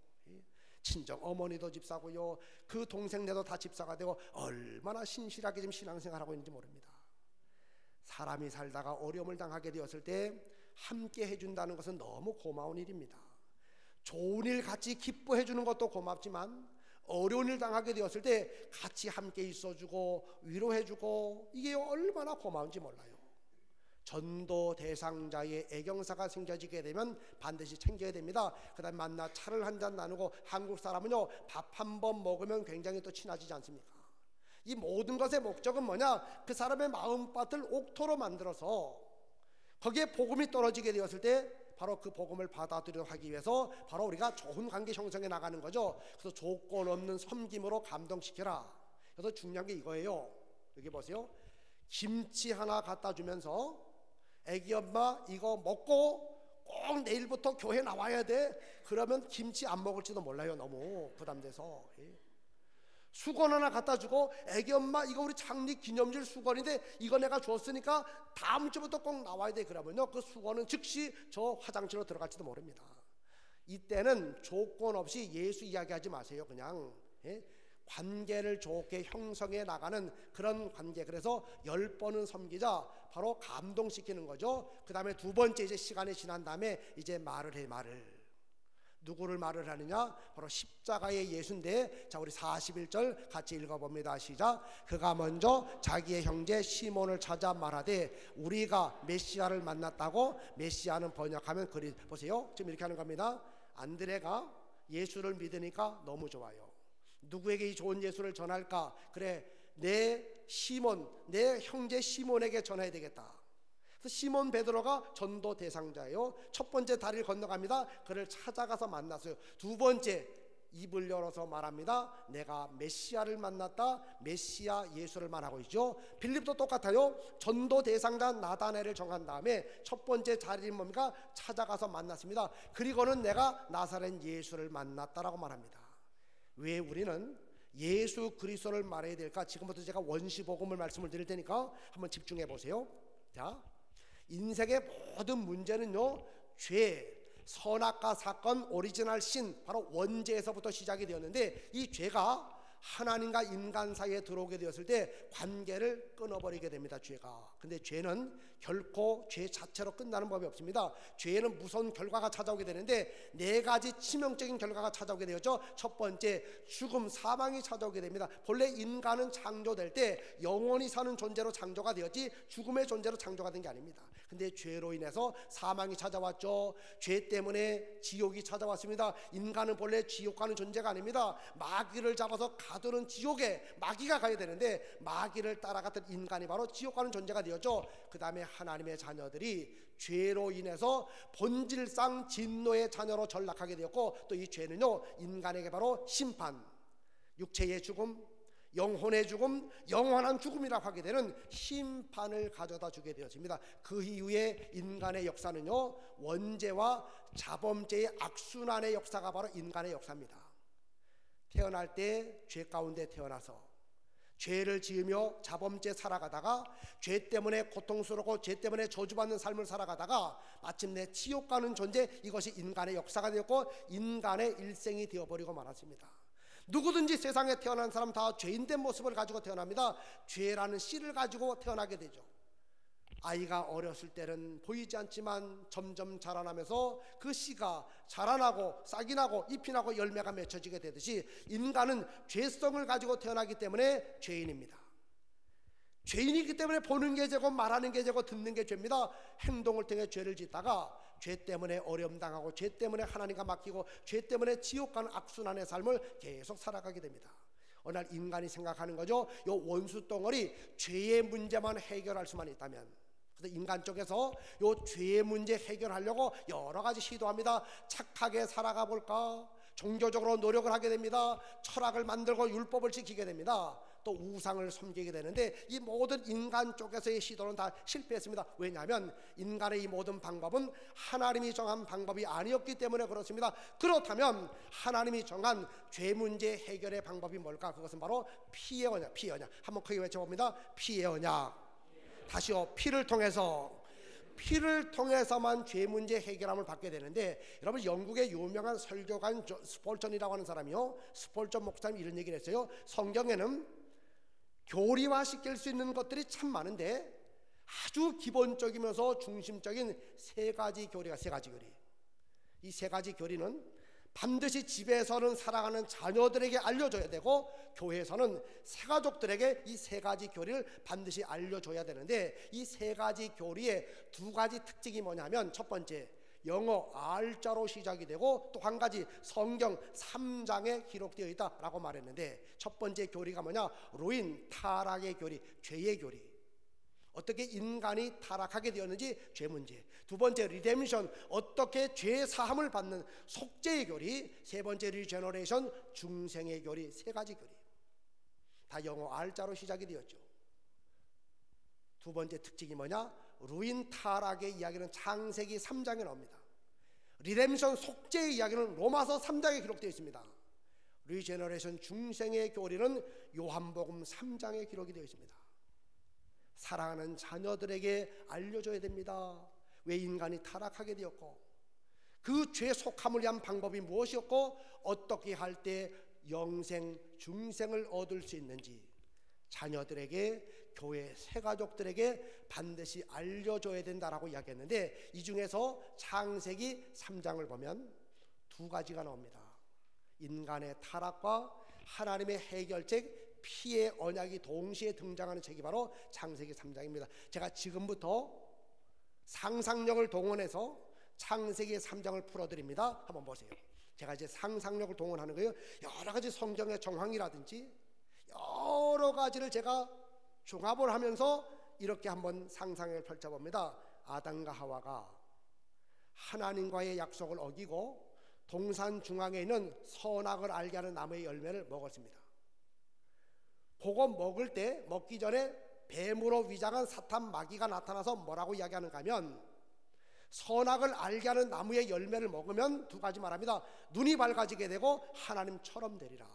친정 어머니도 집사고요 그 동생네도 다 집사가 되고 얼마나 신실하게 지금 신앙생활하고 있는지 모릅니다. 사람이 살다가 어려움을 당하게 되었을 때 함께 해준다는 것은 너무 고마운 일입니다. 좋은 일 같이 기뻐해 주는 것도 고맙지만 어려운 일 당하게 되었을 때 같이 함께 있어주고 위로해 주고 이게 얼마나 고마운지 몰라요. 전도 대상자의 애경사가 생겨지게 되면 반드시 챙겨야 됩니다. 그 다음에 만나 차를 한잔 나누고 한국 사람은요 밥 한 번 먹으면 굉장히 또 친해지지 않습니까? 이 모든 것의 목적은 뭐냐? 그 사람의 마음밭을 옥토로 만들어서 거기에 복음이 떨어지게 되었을 때 바로 그 복음을 받아들이도록 하기 위해서 바로 우리가 좋은 관계 형성해 나가는 거죠. 그래서 조건 없는 섬김으로 감동시켜라. 그래서 중요한 게 이거예요. 여기 보세요. 김치 하나 갖다 주면서 애기 엄마 이거 먹고 꼭 내일부터 교회 나와야 돼. 그러면 김치 안 먹을지도 몰라요. 너무 부담돼서. 수건 하나 갖다 주고 애기 엄마 이거 우리 창립 기념일 수건인데 이거 내가 줬으니까 다음 주부터 꼭 나와야 돼. 그러면요 그 수건은 즉시 저 화장실로 들어갈지도 모릅니다. 이때는 조건 없이 예수 이야기하지 마세요. 그냥 관계를 좋게 형성해 나가는 그런 관계. 그래서 10번은 섬기자. 바로 감동시키는 거죠. 그 다음에 두 번째 이제 시간이 지난 다음에 이제 말을 해. 누구를 말을 하느냐? 바로 십자가의 예수인데, 자 우리 41절 같이 읽어봅니다. 시작. 그가 먼저 자기의 형제 시몬을 찾아 말하되 우리가 메시아를 만났다고. 메시아는 번역하면 그리 보세요. 지금 이렇게 하는 겁니다. 안드레가 예수를 믿으니까 너무 좋아요. 누구에게 이 좋은 예수를 전할까? 그래 내 시몬, 내 형제 시몬에게 전해야 되겠다. 그래서 시몬 베드로가 전도 대상자예요. 첫 번째 다리를 건너갑니다. 그를 찾아가서 만났어요. 두 번째 입을 열어서 말합니다. 내가 메시아를 만났다. 메시아 예수를 말하고 있죠. 빌립도 똑같아요. 전도 대상자 나다나엘을 정한 다음에 첫 번째 자리는 뭡니까? 찾아가서 만났습니다. 그리고는 내가 나사렛 예수를 만났다라고 말합니다. 왜 우리는 예수 그리스도를 말해야 될까? 지금부터 제가 원시복음을 말씀을 드릴 테니까 한번 집중해 보세요. 자, 인생의 모든 문제는요 죄, 선악과 사건, 오리지널 신, 바로 원죄에서부터 시작이 되었는데 이 죄가 하나님과 인간 사이에 들어오게 되었을 때 관계를 끊어버리게 됩니다. 죄가. 근데 죄는 결코 죄 자체로 끝나는 법이 없습니다. 죄는 무서운 결과가 찾아오게 되는데 네 가지 치명적인 결과가 찾아오게 되었죠. 첫 번째, 죽음, 사망이 찾아오게 됩니다. 본래 인간은 창조될 때 영원히 사는 존재로 창조가 되었지 죽음의 존재로 창조가 된 게 아닙니다. 근데 죄로 인해서 사망이 찾아왔죠. 죄 때문에 지옥이 찾아왔습니다. 인간은 본래 지옥 가는 존재가 아닙니다. 마귀를 잡아서 가두는 지옥에 마귀가 가야 되는데 마귀를 따라갔던 인간이 바로 지옥 가는 존재가 되었죠. 그 다음에 하나님의 자녀들이 죄로 인해서 본질상 진노의 자녀로 전락하게 되었고, 또 이 죄는요 인간에게 바로 심판, 육체의 죽음, 영혼의 죽음, 영원한 죽음이라고 하게 되는 심판을 가져다 주게 되었습니다. 그 이후에 인간의 역사는요 원죄와 자범죄의 악순환의 역사가 바로 인간의 역사입니다. 태어날 때 죄 가운데 태어나서 죄를 지으며 자범죄 살아가다가 죄 때문에 고통스럽고 죄 때문에 저주받는 삶을 살아가다가 마침내 지옥 가는 존재, 이것이 인간의 역사가 되었고 인간의 일생이 되어버리고 말았습니다. 누구든지 세상에 태어난 사람 다 죄인된 모습을 가지고 태어납니다. 죄라는 씨를 가지고 태어나게 되죠. 아이가 어렸을 때는 보이지 않지만 점점 자라나면서 그 씨가 자라나고 싹이 나고 잎이 나고 열매가 맺혀지게 되듯이 인간은 죄성을 가지고 태어나기 때문에 죄인입니다. 죄인이기 때문에 보는 게 죄고 말하는 게 죄고 듣는 게 죄입니다. 행동을 통해 죄를 짓다가 죄 때문에 어려움 당하고 죄 때문에 하나님과 맡기고 죄 때문에 지옥 가는 악순환의 삶을 계속 살아가게 됩니다. 어느 날 인간이 생각하는 거죠. 요 원수 덩어리 죄의 문제만 해결할 수만 있다면. 그래서 인간 쪽에서 요 죄의 문제 해결하려고 여러 가지 시도합니다. 착하게 살아가 볼까? 종교적으로 노력을 하게 됩니다. 철학을 만들고 율법을 지키게 됩니다. 또 우상을 섬기게 되는데 이 모든 인간 쪽에서의 시도는 다 실패했습니다. 왜냐하면 인간의 이 모든 방법은 하나님이 정한 방법이 아니었기 때문에 그렇습니다. 그렇다면 하나님이 정한 죄 문제 해결의 방법이 뭘까? 그것은 바로 피의 언약. 피의 언약. 한번 크게 외쳐봅니다. 피의 언약. 다시요. 피를 통해서만 죄 문제 해결함을 받게 되는데, 여러분 영국의 유명한 설교관 스폴전이라고 하는 사람이요, 스폴전 목사님 이런 얘기를 했어요. 성경에는 교리화시킬 수 있는 것들이 참 많은데 아주 기본적이면서 중심적인 세 가지 교리가, 세 가지 교리. 이 세 가지 교리는 반드시 집에서는 살아가는 자녀들에게 알려줘야 되고 교회에서는 새가족들에게 이 세 가지 교리를 반드시 알려줘야 되는데, 이 세 가지 교리의 두 가지 특징이 뭐냐면, 첫 번째 영어 R자로 시작이 되고 또 한 가지 성경 3장에 기록되어 있다라고 말했는데, 첫 번째 교리가 뭐냐? 루인, 타락의 교리, 죄의 교리. 어떻게 인간이 타락하게 되었는지 죄 문제. 두 번째 리뎀션, 어떻게 죄 사함을 받는 속죄의 교리. 세 번째 리제너레이션, 중생의 교리. 세 가지 교리 다 영어 R자로 시작이 되었죠. 두 번째 특징이 뭐냐? 루인, 타락의 이야기는 창세기 3장에 나옵니다. 리뎀션, 속죄의 이야기는 로마서 3장에 기록되어 있습니다. 리제너레이션, 중생의 교리는 요한복음 3장에 기록이 되어 있습니다. 사랑하는 자녀들에게 알려줘야 됩니다. 왜 인간이 타락하게 되었고 그 죄 속함을 위한 방법이 무엇이었고 어떻게 할 때 영생, 중생을 얻을 수 있는지 자녀들에게, 교회 새가족들에게 반드시 알려줘야 된다라고 이야기했는데, 이 중에서 창세기 3장을 보면 두 가지가 나옵니다. 인간의 타락과 하나님의 해결책, 피의 언약이 동시에 등장하는 책이 바로 창세기 3장입니다. 제가 지금부터 상상력을 동원해서 창세기 3장을 풀어드립니다. 한번 보세요. 제가 이제 상상력을 동원하는 거예요. 여러 가지 성경의 정황이라든지 여러 가지를 제가 종합을 하면서 이렇게 한번 상상을 펼쳐봅니다. 아담과 하와가 하나님과의 약속을 어기고 동산 중앙에 있는 선악을 알게 하는 나무의 열매를 먹었습니다. 그거 먹을 때, 먹기 전에 뱀으로 위장한 사탄 마귀가 나타나서 뭐라고 이야기하는가 하면, 선악을 알게 하는 나무의 열매를 먹으면 두 가지 말합니다. 눈이 밝아지게 되고 하나님처럼 되리라.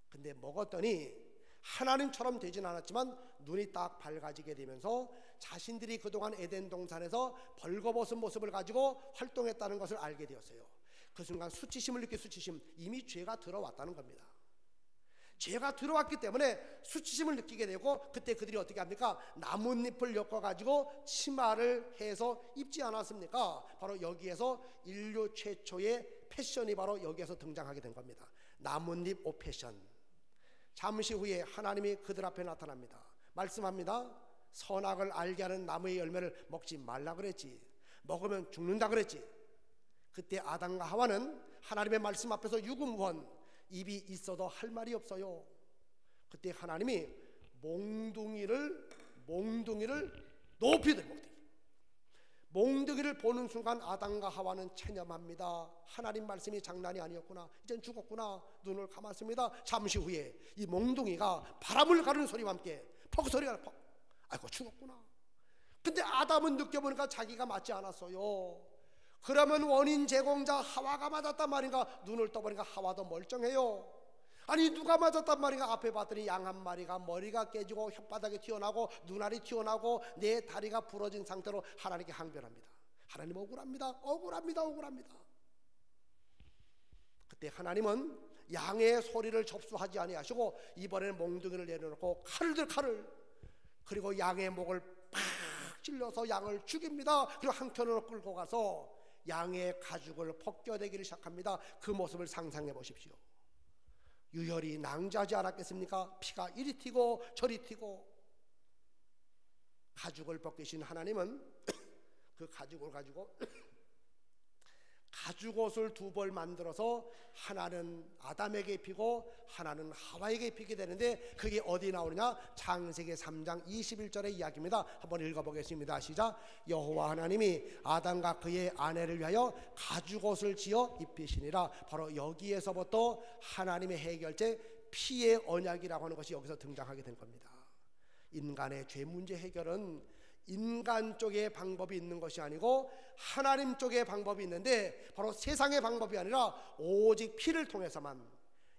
근데 먹었더니 하나님처럼 되진 않았지만 눈이 딱 밝아지게 되면서 자신들이 그동안 에덴 동산에서 벌거벗은 모습을 가지고 활동했다는 것을 알게 되었어요. 그 순간 수치심을 느끼, 수치심, 이미 죄가 들어왔다는 겁니다. 죄가 들어왔기 때문에 수치심을 느끼게 되고, 그때 그들이 어떻게 합니까? 나뭇잎을 엮어가지고 치마를 해서 입지 않았습니까? 바로 여기에서 인류 최초의 패션이 바로 여기에서 등장하게 된 겁니다. 나뭇잎 옷 패션. 잠시 후에 하나님이 그들 앞에 나타납니다. 말씀합니다. 선악을 알게 하는 나무의 열매를 먹지 말라 그랬지. 먹으면 죽는다 그랬지. 그때 아담과 하와는 하나님의 말씀 앞에서 유구무원, 입이 있어도 할 말이 없어요. 그때 하나님이 몽둥이를 높이 들고, 몽둥이를 보는 순간 아담과 하와는 체념합니다. 하나님 말씀이 장난이 아니었구나. 이젠 죽었구나. 눈을 감았습니다. 잠시 후에 이 몽둥이가 바람을 가르는 소리와 함께 퍽 소리가 퍽. 아이고 죽었구나. 근데 아담은 느껴보니까 자기가 맞지 않았어요. 그러면 원인 제공자 하와가 맞았단 말인가? 눈을 떠보니까 하와도 멀쩡해요. 아니 누가 맞았단 말인가? 앞에 봤더니 양 한 마리가 머리가 깨지고 혓바닥이 튀어나오고 눈알이 튀어나오고 내 다리가 부러진 상태로 하나님께 항변합니다. 하나님 억울합니다. 그때 하나님은 양의 소리를 접수하지 아니하시고 이번에는 몽둥이를 내려놓고 칼을 그리고 양의 목을 팍 찔러서 양을 죽입니다. 그리고 한켠으로 끌고 가서 양의 가죽을 벗겨내기를 시작합니다. 그 모습을 상상해 보십시오. 유혈이 낭자하지 않았겠습니까? 피가 이리 튀고 저리 튀고. 가죽을 벗기신 하나님은 그 가죽을 가지고 가죽옷을 두 벌 만들어서 하나는 아담에게 입히고 하나는 하와에게 입히게 되는데, 그게 어디 나오느냐? 창세기 3장 21절의 이야기입니다. 한번 읽어보겠습니다. 시작. 여호와 하나님이 아담과 그의 아내를 위하여 가죽옷을 지어 입히시니라. 바로 여기에서부터 하나님의 해결책 피의 언약이라고 하는 것이 여기서 등장하게 된 겁니다. 인간의 죄 문제 해결은 인간 쪽의 방법이 있는 것이 아니고 하나님 쪽의 방법이 있는데, 바로 세상의 방법이 아니라 오직 피를 통해서만,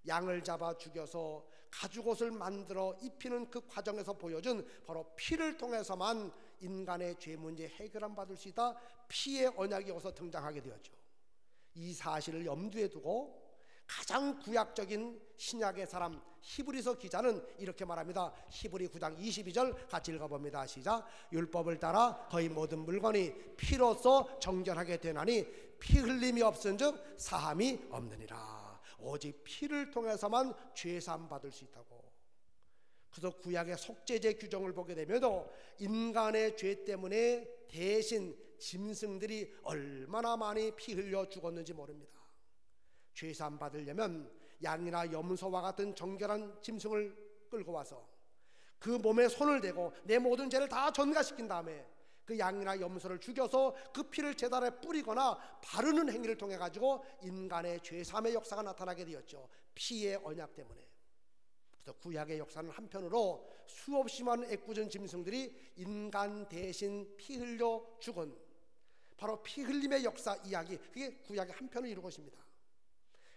양을 잡아 죽여서 가죽옷을 만들어 입히는 그 과정에서 보여준 바로 피를 통해서만 인간의 죄 문제 해결함 받을 수 있다. 피의 언약이 여기서 등장하게 되었죠. 이 사실을 염두에 두고 가장 구약적인 신약의 사람 히브리서 기자는 이렇게 말합니다. 히브리 9장 22절 같이 읽어봅니다. 시작. 율법을 따라 거의 모든 물건이 피로써 정결하게 되나니 피 흘림이 없은즉 사함이 없느니라. 오직 피를 통해서만 죄사함 받을 수 있다고. 그래서 구약의 속죄제 규정을 보게 되면도 인간의 죄 때문에 대신 짐승들이 얼마나 많이 피 흘려 죽었는지 모릅니다. 죄사함 받으려면 양이나 염소와 같은 정결한 짐승을 끌고 와서 그 몸에 손을 대고 내 모든 죄를 다 전가시킨 다음에 그 양이나 염소를 죽여서 그 피를 제단에 뿌리거나 바르는 행위를 통해 가지고 인간의 죄사함의 역사가 나타나게 되었죠. 피의 언약 때문에. 그래서 구약의 역사는 한편으로 수없이 많은 애꿎은 짐승들이 인간 대신 피 흘려 죽은 바로 피 흘림의 역사 이야기, 그게 구약의 한편을 이루고 있습니다.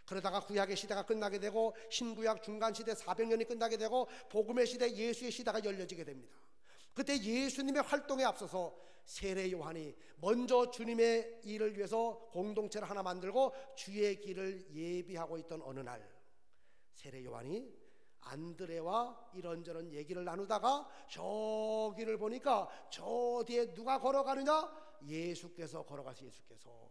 그러다가 구약의 시대가 끝나게 되고 신구약 중간시대 400년이 끝나게 되고 복음의 시대, 예수의 시대가 열려지게 됩니다. 그때 예수님의 활동에 앞서서 세례 요한이 먼저 주님의 일을 위해서 공동체를 하나 만들고 주의 길을 예비하고 있던 어느 날, 세례 요한이 안드레와 이런저런 얘기를 나누다가 저기를 보니까 저 뒤에 누가 걸어가느냐? 예수께서 걸어가서 예수께서.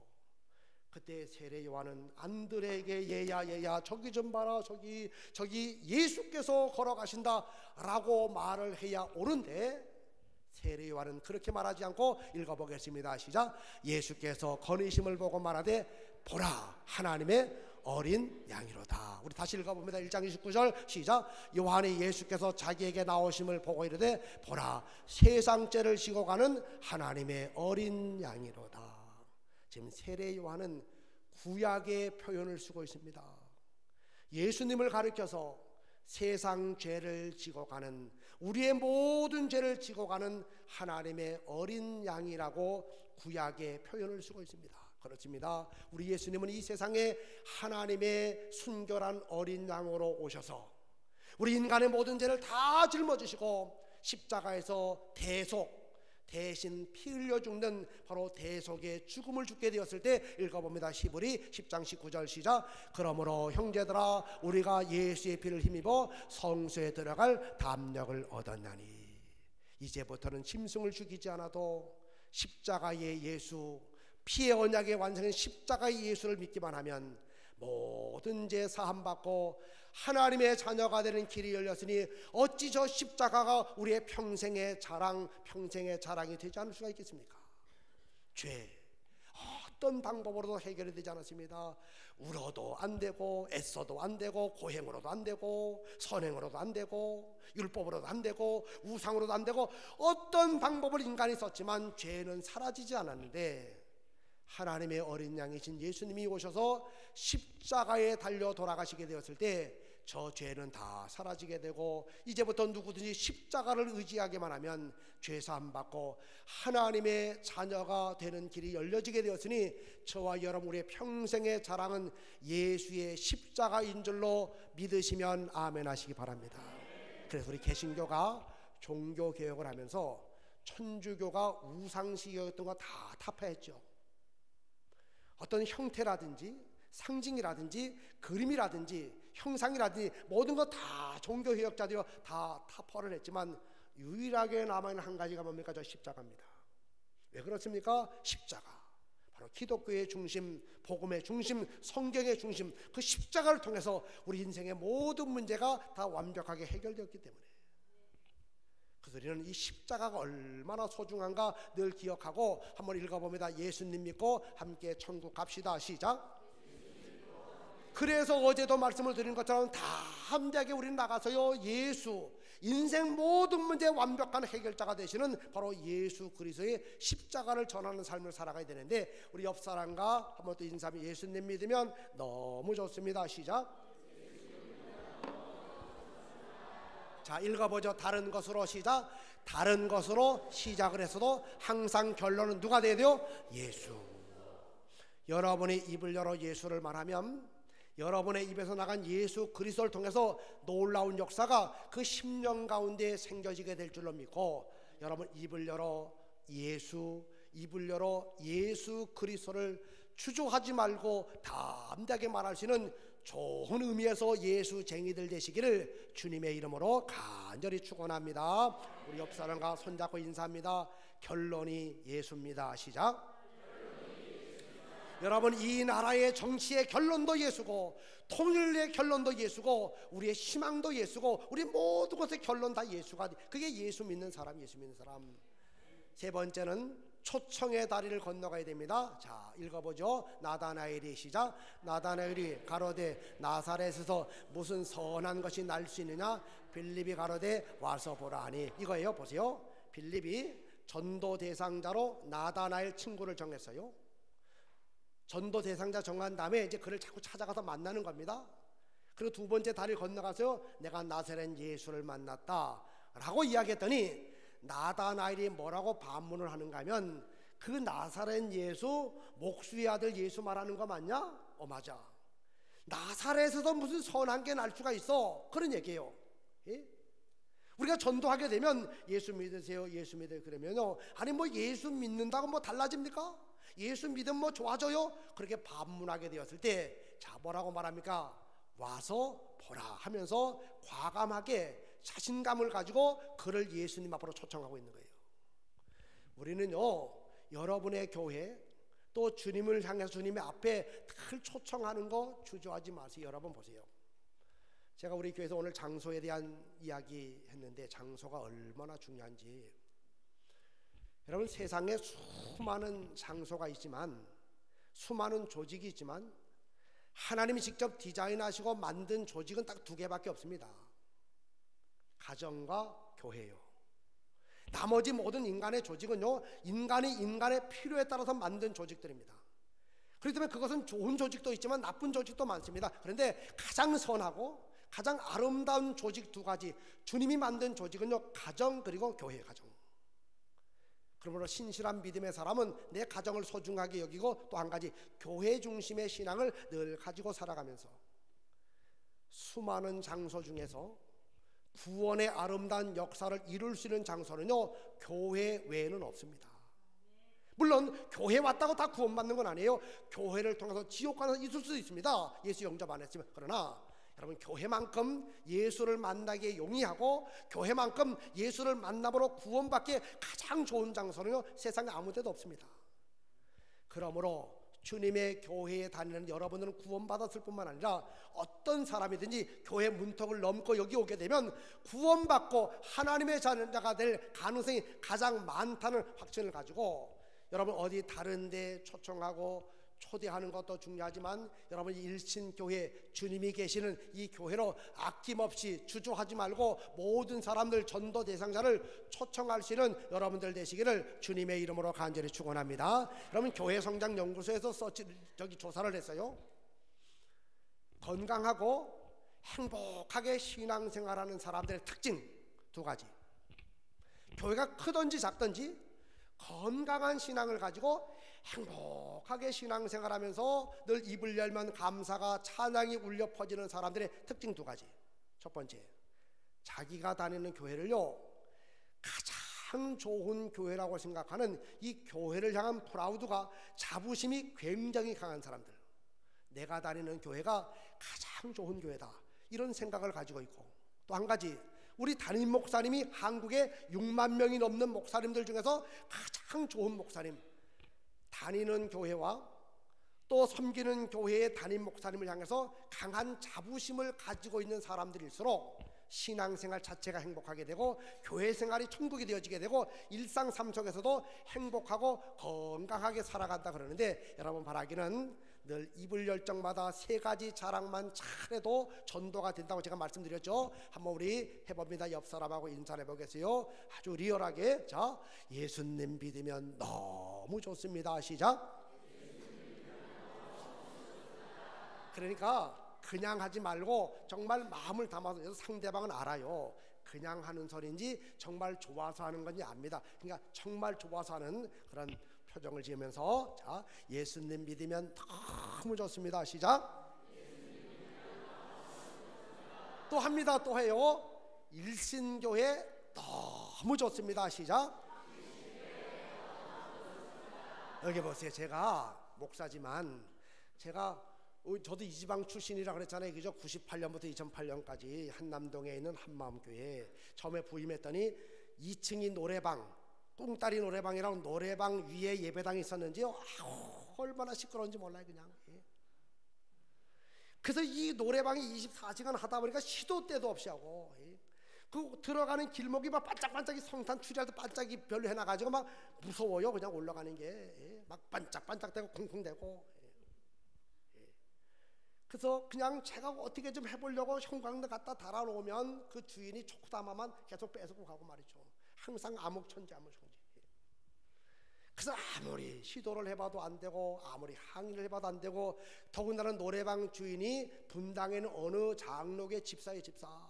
그때 세례 요한은 안드레에게 얘야 저기 좀 봐라, 저기 예수께서 걸어가신다 라고 말을 해야 옳은데, 세례 요한은 그렇게 말하지 않고 읽어보겠습니다. 시작. 예수께서 거니심을 보고 말하되 보라 하나님의 어린 양이로다. 우리 다시 읽어봅니다. 1장 29절 시작. 요한이 예수께서 자기에게 나오심을 보고 이르되 보라 세상 죄를 지고 가는 하나님의 어린 양이로다. 지금 세례 요한은 구약의 표현을 쓰고 있습니다. 예수님을 가리켜서 세상 죄를 지고 가는, 우리의 모든 죄를 지고 가는 하나님의 어린 양이라고 구약의 표현을 쓰고 있습니다. 그렇습니다. 우리 예수님은 이 세상에 하나님의 순결한 어린 양으로 오셔서 우리 인간의 모든 죄를 다 짊어지시고 십자가에서 대신 피 흘려 죽는 바로 대속의 죽음을 죽게 되었을 때 읽어봅니다. 히브리 10장 19절 시작. 그러므로 형제들아 우리가 예수의 피를 힘입어 성소에 들어갈 담력을 얻었나니 이제부터는 짐승을 죽이지 않아도 십자가의 예수, 피의 언약의 완성인 십자가의 예수를 믿기만 하면 모든 죄 사함받고 하나님의 자녀가 되는 길이 열렸으니 어찌 저 십자가가 우리의 평생의 자랑이 되지 않을 수가 있겠습니까? 죄 어떤 방법으로도 해결이 되지 않았습니다. 울어도 안 되고 애써도 안 되고 고행으로도 안 되고 선행으로도 안 되고 율법으로도 안 되고 우상으로도 안 되고 어떤 방법을 인간이 썼지만 죄는 사라지지 않았는데 하나님의 어린 양이신 예수님이 오셔서 십자가에 달려 돌아가시게 되었을 때 저 죄는 다 사라지게 되고 이제부터 누구든지 십자가를 의지하기만 하면 죄사함 받고 하나님의 자녀가 되는 길이 열려지게 되었으니 저와 여러분 우리의 평생의 자랑은 예수의 십자가인 줄로 믿으시면 아멘 하시기 바랍니다. 그래서 우리 개신교가 종교개혁을 하면서 천주교가 우상시교였던 거 다 타파했죠. 어떤 형태라든지 상징이라든지 그림이라든지 형상이라든지 모든 거 다 종교개혁자들이 다 타파를 했지만 유일하게 남아있는 한 가지가 뭡니까? 저 십자가입니다. 왜 그렇습니까? 십자가 바로 기독교의 중심, 복음의 중심, 성경의 중심, 그 십자가를 통해서 우리 인생의 모든 문제가 다 완벽하게 해결되었기 때문에 그래서 우리는 이 십자가가 얼마나 소중한가 늘 기억하고 한번 읽어봅니다. 예수님 믿고 함께 천국 갑시다. 시작. 그래서 어제도 말씀을 드린 것처럼 다 함께 우리는 나가서요 예수, 인생 모든 문제의 완벽한 해결자가 되시는 바로 예수 그리스도의 십자가를 전하는 삶을 살아가야 되는데 우리 옆 사람과 한번 또 인사하면 예수님 믿으면 너무 좋습니다. 시작. 자 읽어보죠. 다른 것으로 시작. 다른 것으로 시작을 했어도 항상 결론은 누가 돼야 돼요? 예수. 여러분이 입을 열어 예수를 말하면 여러분의 입에서 나간 예수 그리스도를 통해서 놀라운 역사가 그 10년 가운데 생겨지게 될 줄로 믿고 여러분 입을 열어 예수, 입을 열어 예수 그리스도를 추조하지 말고 담대하게 말할 수 있는 좋은 의미에서 예수쟁이들 되시기를 주님의 이름으로 간절히 축원합니다. 우리 옆 사람과 손잡고 인사합니다. 결론이 예수입니다. 시작. 여러분 이 나라의 정치의 결론도 예수고 통일의 결론도 예수고 우리의 희망도 예수고 우리 모든 것의 결론 다 예수가 그게 예수 믿는 사람, 예수 믿는 사람. 세 번째는 초청의 다리를 건너가야 됩니다. 자 읽어보죠. 나다나엘이 시작. 나다나엘이 가로되 나사렛에서 무슨 선한 것이 날 수 있느냐. 빌립이 가로되 와서 보라 하니 이거예요. 보세요. 빌립이 전도 대상자로 나다나엘 친구를 정했어요. 전도 대상자 정한 다음에 이제 그를 자꾸 찾아가서 만나는 겁니다. 그리고 두 번째 다리를 건너가서요 내가 나사렛 예수를 만났다 라고 이야기했더니 나다나엘이 뭐라고 반문을 하는가 하면 그 나사렛 예수 목수의 아들 예수 말하는 거 맞냐? 맞아. 나사렛에서 무슨 선한 게 날 수가 있어 그런 얘기예요. 예? 우리가 전도하게 되면 예수 믿으세요 예수 믿으세요 그러면요 아니 뭐 예수 믿는다고 뭐 달라집니까? 예수 믿으면 뭐 좋아져요? 그렇게 반문하게 되었을 때 자 뭐라고 말합니까? 와서 보라 하면서 과감하게 자신감을 가지고 그를 예수님 앞으로 초청하고 있는 거예요. 우리는요 여러분의 교회 또 주님을 향해서 주님의 앞에 늘 초청하는 거 주저하지 마세요. 여러분 보세요. 제가 우리 교회에서 오늘 장소에 대한 이야기 했는데 장소가 얼마나 중요한지 여러분 세상에 수많은 장소가 있지만 수많은 조직이 있지만 하나님이 직접 디자인하시고 만든 조직은 딱 두 개밖에 없습니다. 가정과 교회요. 나머지 모든 인간의 조직은요 인간이 인간의 필요에 따라서 만든 조직들입니다. 그렇기 때문에 그것은 좋은 조직도 있지만 나쁜 조직도 많습니다. 그런데 가장 선하고 가장 아름다운 조직 두 가지 주님이 만든 조직은요 가정 그리고 교회 가정. 그러므로 신실한 믿음의 사람은 내 가정을 소중하게 여기고 또 한 가지 교회 중심의 신앙을 늘 가지고 살아가면서 수많은 장소 중에서 구원의 아름다운 역사를 이룰 수 있는 장소는요, 교회 외에는 없습니다. 물론 교회 왔다고 다 구원받는 건 아니에요. 교회를 통해서 지옥 가서 있을 수도 있습니다. 예수 영접 안 했으면. 그러나 여러분, 교회만큼 예수를 만나기에 용이하고 교회만큼 예수를 만남으로 구원받기에 가장 좋은 장소는요, 세상에 아무 데도 없습니다. 그러므로 주님의 교회에 다니는 여러분들은 구원받았을 뿐만 아니라 어떤 사람이든지 교회 문턱을 넘고 여기 오게 되면 구원받고 하나님의 자녀가 될 가능성이 가장 많다는 확신을 가지고, 여러분 어디 다른 데 초청하고 초대하는 것도 중요하지만 여러분 일신교회, 주님이 계시는 이 교회로 아낌없이 주저하지 말고 모든 사람들, 전도 대상자를 초청할 수 있는 여러분들 되시기를 주님의 이름으로 간절히 축원합니다. 여러분, 교회 성장 연구소에서 조사를 했어요. 건강하고 행복하게 신앙생활하는 사람들의 특징 두 가지. 교회가 크든지 작든지 건강한 신앙을 가지고 행복하게 신앙생활하면서 늘 입을 열면 감사가, 찬양이 울려 퍼지는 사람들의 특징 두 가지. 첫 번째, 자기가 다니는 교회를요 가장 좋은 교회라고 생각하는 이 교회를 향한 프라우드가, 자부심이 굉장히 강한 사람들. 내가 다니는 교회가 가장 좋은 교회다, 이런 생각을 가지고 있고, 또 한 가지, 우리 담임 목사님이 한국에 6만 명이 넘는 목사님들 중에서 가장 좋은 목사님, 다니는 교회와 또 섬기는 교회의 담임 목사님을 향해서 강한 자부심을 가지고 있는 사람들일수록 신앙생활 자체가 행복하게 되고 교회 생활이 천국이 되어지게 되고 일상 삶 속에서도 행복하고 건강하게 살아간다 그러는데, 여러분 바라기는 늘 입을 열정마다 세 가지 자랑만 잘해도 전도가 된다고 제가 말씀드렸죠. 한번 우리 해봅니다. 옆 사람하고 인사를 해보겠어요. 아주 리얼하게. 자, 예수님 믿으면 너무 좋습니다. 시작. 그러니까 그냥 하지 말고 정말 마음을 담아서, 상대방은 알아요. 그냥 하는 소리인지 정말 좋아서 하는 건지 압니다. 그러니까 정말 좋아서 하는 그런 표정을 지으면서, 자, 예수님 믿으면 너무 좋습니다. 시작. 또 합니다. 또 해요. 일신교회 너무 좋습니다. 시작. 여기 보세요. 제가 목사지만 저도 이 지방 출신이라 그랬잖아요. 그죠? 98년부터 2008년까지 한남동에 있는 한마음교회 처음에 부임했더니 2층이 노래방, 뚱따리 노래방이라고 노래방 위에 예배당이 있었는지요. 얼마나 시끄러운지 몰라요. 그냥. 그래서 이 노래방이 24시간 하다 보니까 시도 때도 없이 하고, 그 들어가는 길목이 막 반짝반짝이, 성탄 추리할 때 반짝이 별로 해놔가지고 막 무서워요. 그냥 올라가는 게 막 반짝반짝대고 쿵쿵대고. 그래서 그냥 제가 어떻게 좀 해보려고 형광등 갖다 달아놓으면 그 주인이 초코다마만 계속 뺏고 가고 말이죠. 항상 암흑천지. 그래서 아무리 시도를 해봐도 안 되고 아무리 항의를 해봐도 안 되고, 더군다나 노래방 주인이 분당에는 어느 장로계 집사예요. 집사.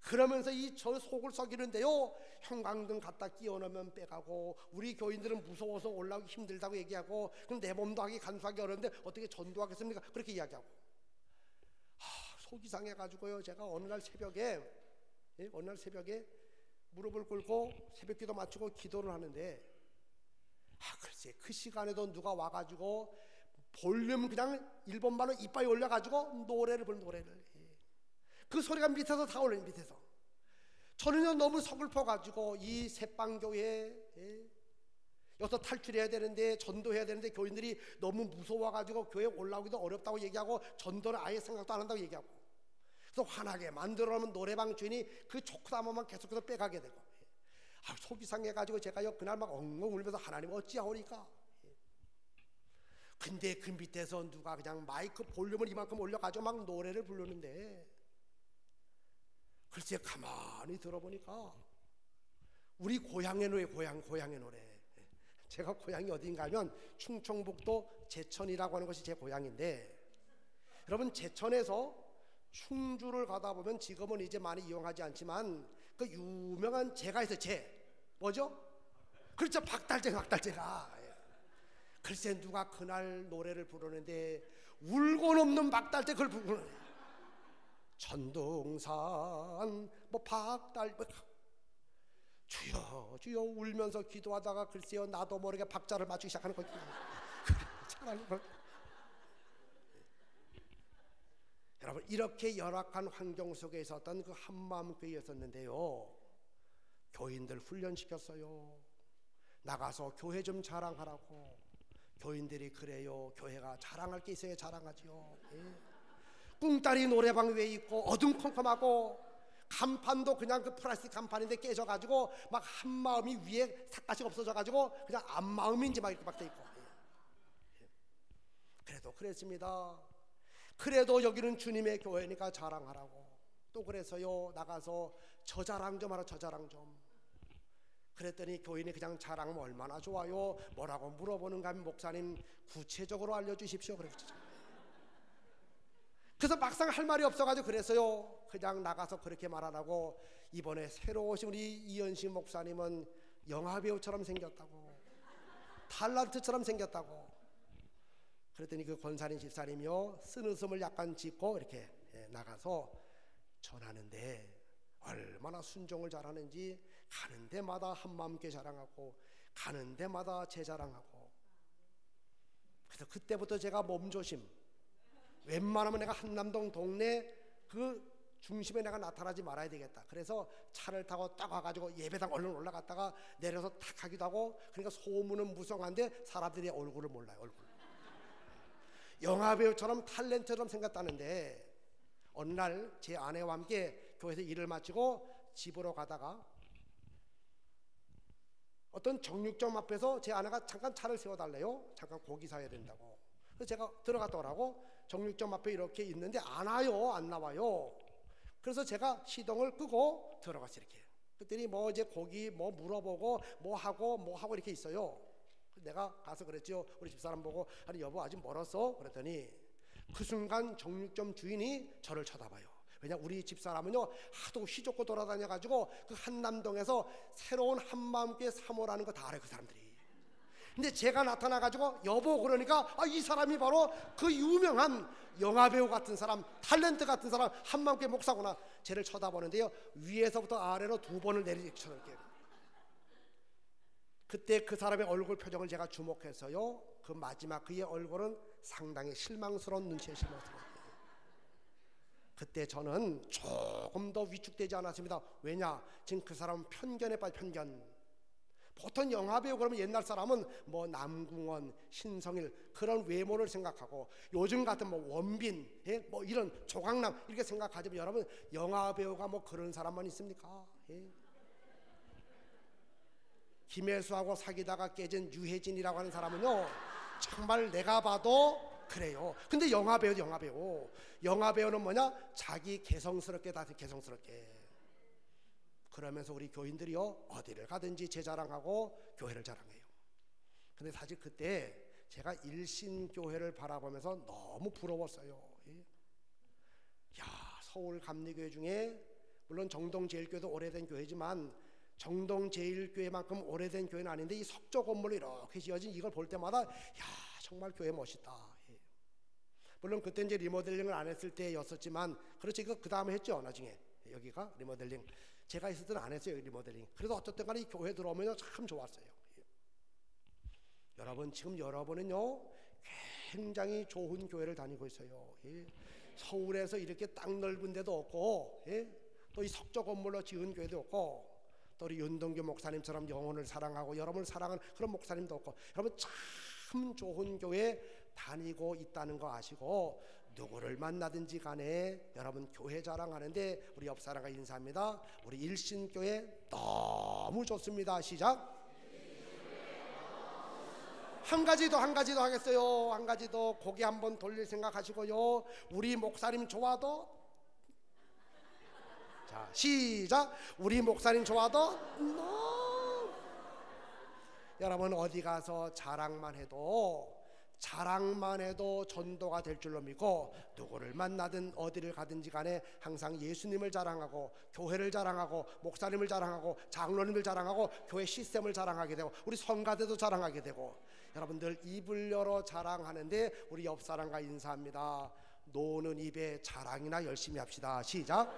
그러면서 저 속을 썩이는데요, 형광등 갖다 끼워놓으면 빼가고, 우리 교인들은 무서워서 올라오기 힘들다고 얘기하고, 그럼 내 몸도 하기 간수하기 어려운데 어떻게 전도하겠습니까? 그렇게 이야기하고. 속이 상해가지고요, 제가 어느 날 새벽에 무릎을 꿇고 새벽기도 마치고 기도를 하는데, 글쎄 그 시간에도 누가 와가지고 볼륨 그냥 일본말로 이빨이 올려가지고 노래를 부르는 노래를. 그 소리가 밑에서 다 올라요. 밑에서. 저는요 너무 서글퍼가지고 이 새빵교회 여기서 탈출해야 되는데, 전도해야 되는데 교인들이 너무 무서워가지고 교회 올라오기도 어렵다고 얘기하고 전도를 아예 생각도 안 한다고 얘기하고, 그래서 화나게 만들어놓은 노래방 주인이 그 초코다마만 계속해서 빼가게 되고, 속이 상해가지고 제가요 그날 막 엉엉 울면서 하나님 어찌하오니까. 근데 그 밑에서 누가 그냥 마이크 볼륨을 이만큼 올려가지고 막 노래를 부르는데, 글쎄 가만히 들어보니까 우리 고향의 노래, 고향의 노래. 제가 고향이 어딘가 하면 충청북도 제천이라고 하는 것이 제 고향인데, 여러분 제천에서 충주를 가다 보면 지금은 이제 많이 이용하지 않지만 그 유명한 제가 있어요. 뭐죠? 그렇죠. 박달재가. 글쎄 누가 그날 노래를 부르는데 울고 넘는 박달재 그걸 부르는, 천둥산 뭐 박달 뭐 주여 주여 울면서 기도하다가 글쎄요 나도 모르게 박자를 맞추기 시작하는 거예요. 여러분 이렇게 열악한 환경 속에 있었던 그 한마음교회였었는데요, 교인들 훈련시켰어요. 나가서 교회 좀 자랑하라고. 교인들이 그래요, 교회가 자랑할 게 있어야 자랑하지요. 꿍따리 노래방 위에 있고 어둠컴컴하고 간판도 그냥 그 플라스틱 간판인데 깨져가지고 막 한마음이 위에 삭갓이 없어져가지고 그냥 앞마음인지 막 이렇게 막 돼 있고. 그래도 그랬습니다. 그래도 여기는 주님의 교회니까 자랑하라고. 또 그래서요 나가서 저 자랑 좀 하라, 저 자랑 좀. 그랬더니 교인이 그냥 자랑하면 얼마나 좋아요. 뭐라고 물어보는가 하면 목사님 구체적으로 알려주십시오. 그래서 막상 할 말이 없어가지고 그래서요 그냥 나가서 그렇게 말하라고. 이번에 새로 오신 우리 이현식 목사님은 영화배우처럼 생겼다고, 탤런트처럼 생겼다고. 그랬더니 그 권사님 집사님이요 쓴웃음을 약간 짓고 이렇게 나가서 전하는데 얼마나 순종을 잘하는지 가는 데마다 한마음께 자랑하고 가는 데마다 제 자랑하고. 그래서 그때부터 제가 몸조심, 웬만하면 내가 한남동 동네 그 중심에 내가 나타나지 말아야 되겠다. 그래서 차를 타고 딱 와가지고 예배당 얼른 올라갔다가 내려서 탁 하기도 하고. 그러니까 소문은 무성한데 사람들이 얼굴을 몰라요. 얼굴. 영화배우처럼 탤런트처럼 생겼다는데 어느 날 제 아내와 함께 교회에서 일을 마치고 집으로 가다가 어떤 정육점 앞에서 제 아내가 잠깐 차를 세워달래요. 잠깐 고기 사야 된다고. 그래서 제가 들어갔다 오라고 정육점 앞에 이렇게 있는데 안 와요, 안 나와요. 그래서 제가 시동을 끄고 들어갔어요. 이렇게. 그랬더니 뭐 이제 고기 뭐 물어보고 뭐 하고 이렇게 있어요. 내가 가서 그랬죠. 우리 집사람 보고 아니 여보 아직 멀었어? 그랬더니 그 순간 정육점 주인이 저를 쳐다봐요. 왜냐 우리 집사람은요 하도 휘젓고 돌아다녀가지고 그 한남동에서 새로운 한마음교회 사모라는 거 다 알아요, 그 사람들이. 근데 제가 나타나가지고 여보 그러니까 아, 이 사람이 바로 그 유명한 영화배우 같은 사람, 탤런트 같은 사람, 한마음교회 목사구나. 쟤를 쳐다보는데요 위에서부터 아래로 2번을 내리쳐요. 그때 그 사람의 얼굴 표정을 제가 주목해서요 그 마지막 그의 얼굴은 상당히 실망스러운 눈치에 실망스러워요. 그때 저는 조금 더 위축되지 않았습니다. 왜냐? 지금 그 사람은 편견에 빠져 편견. 보통 영화배우 그러면 옛날 사람은 뭐 남궁원, 신성일 그런 외모를 생각하고 요즘 같은 뭐 원빈, 뭐 이런 조강남 이렇게 생각하지만 여러분 영화배우가 뭐 그런 사람만 있습니까? 김혜수하고 사귀다가 깨진 유혜진이라고 하는 사람은요 정말 내가 봐도 그래요. 근데 영화배우는 뭐냐? 자기 개성스럽게 다 개성스럽게. 그러면서 우리 교인들이요 어디를 가든지 제 자랑하고 교회를 자랑해요. 근데 사실 그때 제가 일신교회를 바라보면서 너무 부러웠어요. 야, 서울 감리교회 중에 물론 정동제일교회도 오래된 교회지만 정동제일교회만큼 오래된 교회는 아닌데 이 석조 건물로 이렇게 지어진 이걸 볼 때마다 야 정말 교회 멋있다. 물론 그때 이제 리모델링을 안 했을 때였었지만 그렇지 그 다음에 했죠. 나중에 여기가 리모델링 제가 있을 때는 안 했어요 리모델링. 그래도 어쨌든 간에 이 교회 들어오면 참 좋았어요. 여러분 지금 여러분은요 굉장히 좋은 교회를 다니고 있어요. 서울에서 이렇게 땅 넓은 데도 없고 또 이 석조 건물로 지은 교회도 없고 또 우리 윤동규 목사님처럼 영혼을 사랑하고 여러분을 사랑하는 그런 목사님도 없고 여러분 참 좋은 교회 다니고 있다는 거 아시고 누구를 만나든지 간에 여러분 교회 자랑하는데 우리 옆 사람과 인사합니다. 우리 일신교회 너무 좋습니다. 시작. 한 가지 더 하겠어요. 한 가지 더 고개 한번 돌릴 생각하시고요. 우리 목사님 좋아도 자 시작. 우리 목사님 좋아도 여러분 어디 가서 자랑만 해도 전도가 될 줄로 믿고 누구를 만나든 어디를 가든지 간에 항상 예수님을 자랑하고 교회를 자랑하고 목사님을 자랑하고 장로님을 자랑하고 교회 시스템을 자랑하게 되고 우리 성가대도 자랑하게 되고 여러분들 입을 열어 자랑하는데 우리 옆 사람과 인사합니다. 노는 입에 자랑이나 열심히 합시다. 시작.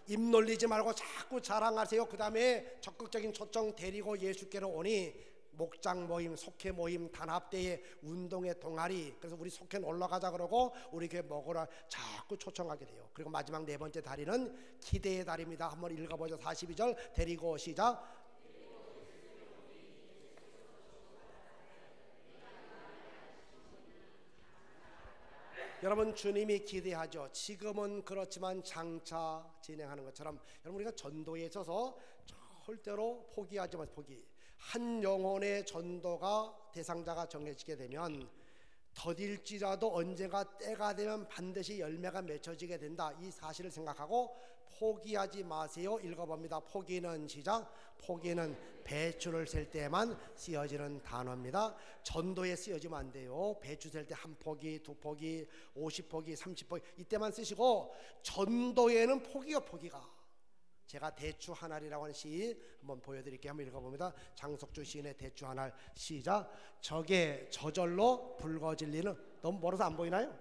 입 놀리지 말고 자꾸 자랑하세요. 그 다음에 적극적인 초청 데리고 예수께로 오니 목장 모임, 속회 모임, 단합대회, 운동회, 동아리, 그래서 우리 속회 올라가자 그러고 우리 교회 먹으라 자꾸 초청하게 돼요. 그리고 마지막 네 번째 다리는 기대의 다리입니다. 한번 읽어보죠. 42절 데리고 시작. 여러분, 주님이 기대하죠. 지금은 그렇지만 장차 진행하는 것처럼 여러분, 우리가 전도에 있어서 절대로 포기하지 마세요. 포기. 한 영혼의 전도가 대상자가 정해지게 되면 더딜지라도 언젠가 때가 되면 반드시 열매가 맺혀지게 된다. 이 사실을 생각하고 포기하지 마세요. 읽어봅니다. 포기는 시작. 포기는 배추를 셀 때만 쓰여지는 단어입니다. 전도에 쓰여지면 안 돼요. 배추 셀 때 한 포기, 두 포기, 50포기, 30포기 이때만 쓰시고, 전도에는 포기가 제가 대추 한 알이라고 하는 시 한번 보여드릴게요. 한번 읽어봅니다. 장석주 시인의 대추 한 알 시작. 적에 저절로 붉어질 리는, 너무 멀어서 안 보이나요?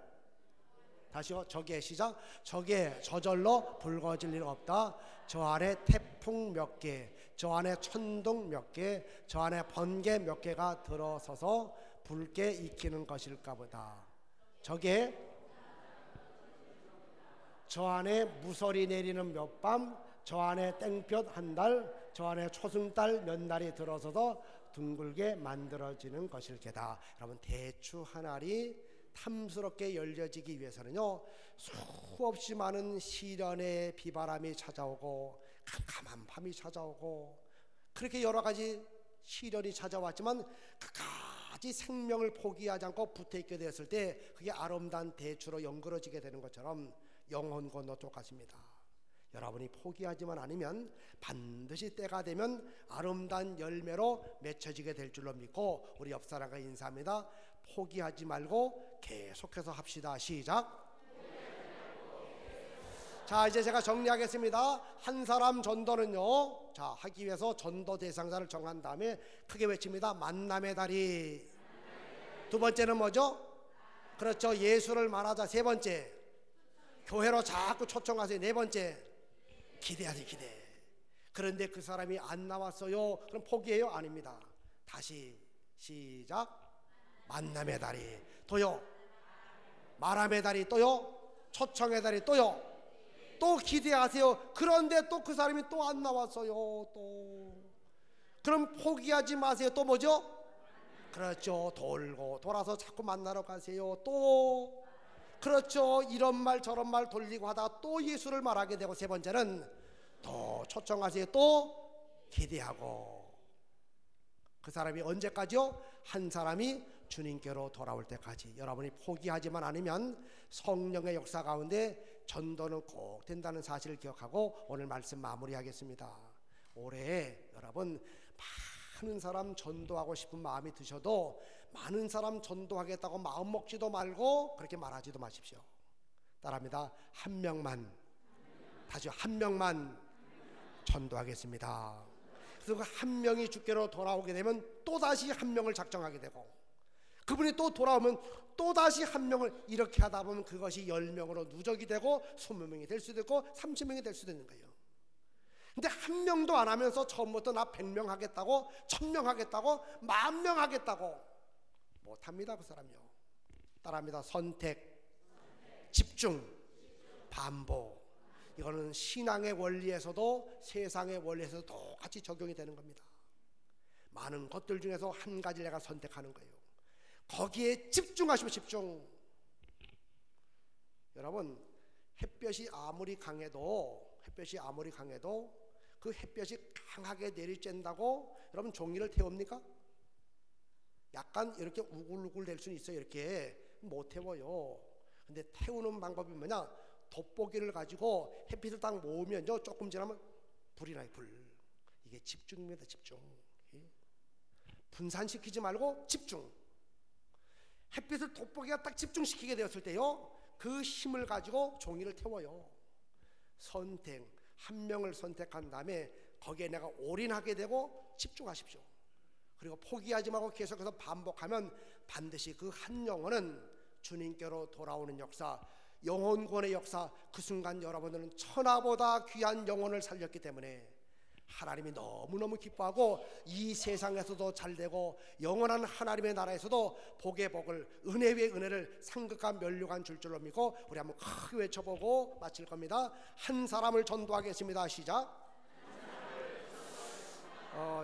다시요. 적에 시작. 적에 저절로 붉어질 리는 없다. 저 안에 태풍 몇 개, 저 안에 천둥 몇 개, 저 안에 번개 몇 개가 들어서서 붉게 익히는 것일까 보다. 적에 저 안에 무설이 내리는 몇 밤, 저 안에 땡볕 한 달, 저 안에 초승달 몇 날이 들어서서 둥글게 만들어지는 것일 게다. 여러분, 대추 한 알이 탐스럽게 열려지기 위해서는요, 수없이 많은 시련의 비바람이 찾아오고 캄캄한 밤이 찾아오고 그렇게 여러 가지 시련이 찾아왔지만 끝까지 생명을 포기하지 않고 붙어있게 되었을 때 그게 아름다운 대추로 연그러지게 되는 것처럼 영혼권도 똑같습니다. 여러분이 포기하지만 않으면 반드시 때가 되면 아름다운 열매로 맺혀지게 될 줄로 믿고 우리 옆 사람과 인사합니다. 포기하지 말고 계속해서 합시다. 시작. 자, 이제 제가 정리하겠습니다. 한 사람 전도는요, 자, 하기 위해서 전도 대상자를 정한 다음에 크게 외칩니다. 만남의 다리. 두 번째는 뭐죠? 그렇죠, 예수를 말하자. 세 번째, 교회로 자꾸 초청하세요. 네 번째, 기대하세요. 기대. 그런데 그 사람이 안 나왔어요. 그럼 포기해요? 아닙니다. 다시 시작. 만남의 다리. 또요, 말함의 다리. 또요, 초청의 다리. 또요, 또 기대하세요. 그런데 또 그 사람이 또 안 나왔어요. 또 그럼 포기하지 마세요. 또 뭐죠? 그렇죠, 돌고 돌아서 자꾸 만나러 가세요. 또 그렇죠, 이런 말 저런 말 돌리고 하다가 또 예수를 말하게 되고, 세 번째는 또 초청하세요. 또 기대하고. 그 사람이 언제까지요? 한 사람이 주님께로 돌아올 때까지. 여러분이 포기하지만 않으면 성령의 역사 가운데 전도는 꼭 된다는 사실을 기억하고 오늘 말씀 마무리하겠습니다. 올해 여러분 많은 사람 전도하고 싶은 마음이 드셔도 많은 사람 전도하겠다고 마음 먹지도 말고 그렇게 말하지도 마십시오. 따라합니다. 한 명만, 다시 한 명만 전도하겠습니다. 그래서 그 한 명이 주께로 돌아오게 되면 또다시 한 명을 작정하게 되고, 그분이 또 돌아오면 또다시 한 명을, 이렇게 하다 보면 그것이 10명으로 누적이 되고 20명이 될 수도 있고 30명이 될 수도 있는 거예요. 근데 한 명도 안 하면서 처음부터 나 100명 하겠다고, 1000명 하겠다고, 10,000명 하겠다고 못합니다. 그 사람이요. 따라합니다. 선택, 집중, 반복. 이거는 신앙의 원리에서도 세상의 원리에서도 똑같이 적용이 되는 겁니다. 많은 것들 중에서 한 가지를 내가 선택하는 거예요. 거기에 집중하시면 집중. 여러분, 햇볕이 아무리 강해도 그 햇볕이 강하게 내리쬐다고 여러분 종이를 태웁니까? 약간 이렇게 우글우글 될 수는 있어요. 이렇게 못 태워요. 근데 태우는 방법이 뭐냐? 돋보기를 가지고 햇빛을 딱 모으면요, 조금 지나면 불이 나요. 불. 이게 집중입니다. 집중. 분산시키지 말고 집중. 햇빛을 돋보기가 딱 집중시키게 되었을 때요, 그 힘을 가지고 종이를 태워요. 선택, 한 명을 선택한 다음에 거기에 내가 올인하게 되고 집중하십시오. 그리고 포기하지 말고 계속해서 반복하면 반드시 그 한 영혼은 주님께로 돌아오는 역사, 영혼권의 역사, 그 순간 여러분들은 천하보다 귀한 영혼을 살렸기 때문에 하나님이 너무너무 기뻐하고 이 세상에서도 잘되고 영원한 하나님의 나라에서도 복의 복을, 은혜 위의 은혜를 상급한 면류관 줄 줄로 믿고 우리 한번 크게 외쳐보고 마칠 겁니다. 한 사람을 전도하겠습니다. 시작.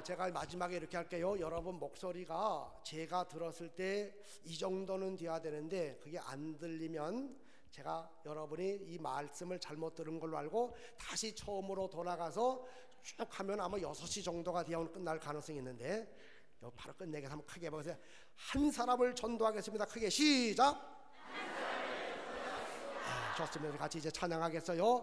제가 마지막에 이렇게 할게요. 여러분 목소리가 제가 들었을 때 이 정도는 돼야 되는데 그게 안 들리면 제가 여러분이 이 말씀을 잘못 들은 걸로 알고 다시 처음으로 돌아가서 쭉 하면 아마 6시 정도가 되어 끝날 가능성이 있는데 바로 끝내게 한번 크게 해보세요. 한 사람을 전도하겠습니다. 크게 시작. 좋습니다. 같이 이제 찬양하겠어요.